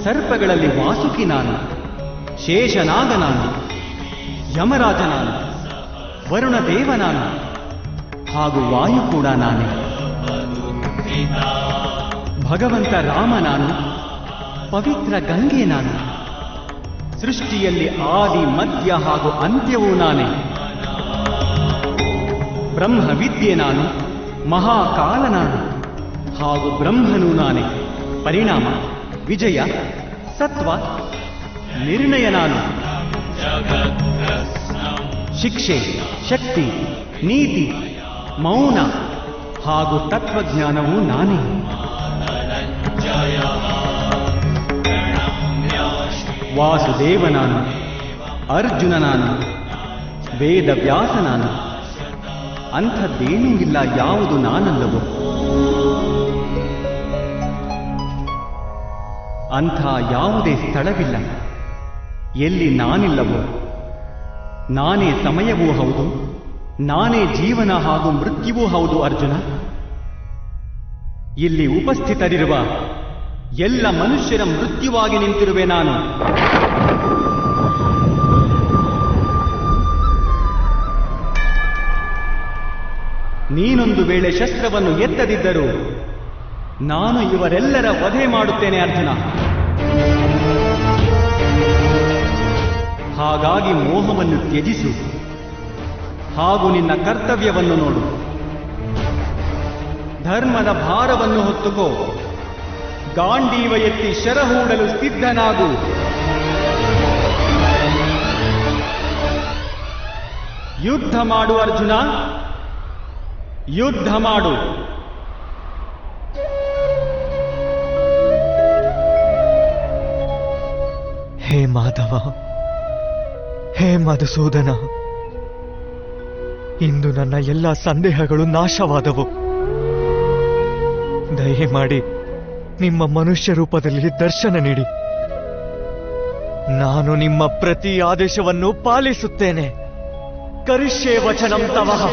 ಸರ್ಪಗಳಲ್ಲಿ ವಾಸುಕಿ ನಾನು, ಶೇಷನಾಗ ನಾನು, ಯಮರಾಜ ನಾನು, ವರುಣ ದೇವ ನಾನು, ಹಾಗೂ ವಾಯು ಕೂಡ ನಾನೇ. ಭಗವಂತ ರಾಮ ನಾನು, ಪವಿತ್ರ ಗಂಗೆ ನಾನು, ಸೃಷ್ಟಿಯಲ್ಲಿ ಆದಿ ಮಧ್ಯ ಹಾಗೂ ಅಂತ್ಯವೂ ನಾನೇ. ಬ್ರಹ್ಮ ವಿದ್ಯೆ ನಾನು, ಮಹಾಕಾಲ ನಾನು, ಹಾಗೂ ಬ್ರಹ್ಮನೂ ನಾನೇ. ಪರಿಣಾಮ, ವಿಜಯ, ಸತ್ವ, ನಿರ್ಣಯ ನಾನು. ಶಿಕ್ಷೆ, ಶಕ್ತಿ, ನೀತಿ, ಮೌನ ಹಾಗೂ ತತ್ವಜ್ಞಾನವೂ ನಾನೇ. ವಾಸುದೇವ ನಾನು, ಅರ್ಜುನ ನಾನು, ವೇದವ್ಯಾಸ ನಾನು. ಅಂಥದ್ದೇನೂ ಇಲ್ಲ ಯಾವುದು ನಾನಲ್ಲವೋ. ಅಂಥ ಯಾವುದೇ ಸ್ಥಳವಿಲ್ಲ ಎಲ್ಲಿ ನಾನಿಲ್ಲವೋ. ನಾನೇ ಸಮಯವೂ ಹೌದು, ನಾನೇ ಜೀವನ ಹಾಗೂ ಮೃತ್ಯುವೂ ಹೌದು ಅರ್ಜುನ. ಇಲ್ಲಿ ಉಪಸ್ಥಿತರಿರುವ ಎಲ್ಲ ಮನುಷ್ಯರ ಮೃತ್ಯುವಾಗಿ ನಿಂತಿರುವೆ ನಾನು. ನೀನೊಂದು ವೇಳೆ ಶಸ್ತ್ರವನ್ನು ಎತ್ತದಿದ್ದರೂ ನಾನು ಇವರೆಲ್ಲರ ವಧೆ ಮಾಡುತ್ತೇನೆ ಅರ್ಜುನ. ಹಾಗಾಗಿ ಮೋಹವನ್ನು ತ್ಯಜಿಸು ಹಾಗೂ ನಿನ್ನ ಕರ್ತವ್ಯವನ್ನು ನೋಡು. ಧರ್ಮದ ಭಾರವನ್ನು ಹೊತ್ತುಕೋ, ಗಾಂಡೀವ ಎತ್ತಿ ಶರಹೂಡಲು ಸಿದ್ಧನಾಗು. ಯುದ್ಧ ಮಾಡು ಅರ್ಜುನ, ಯುದ್ಧ ಮಾಡು. ಮಾಧವ, ಹೇ ಮಧುಸೂದನ, ಇಂದು ನನ್ನ ಎಲ್ಲ ಸಂದೇಹಗಳು ನಾಶವಾದವು. ದಯಮಾಡಿ ನಿಮ್ಮ ಮನುಷ್ಯ ರೂಪದಲ್ಲಿ ದರ್ಶನ ನೀಡಿ. ನಾನು ನಿಮ್ಮ ಪ್ರತಿ ಆದೇಶವನ್ನು ಪಾಲಿಸುತ್ತೇನೆ. ಕರಿಷ್ಯೆ ವಚನಂ ತವಃ.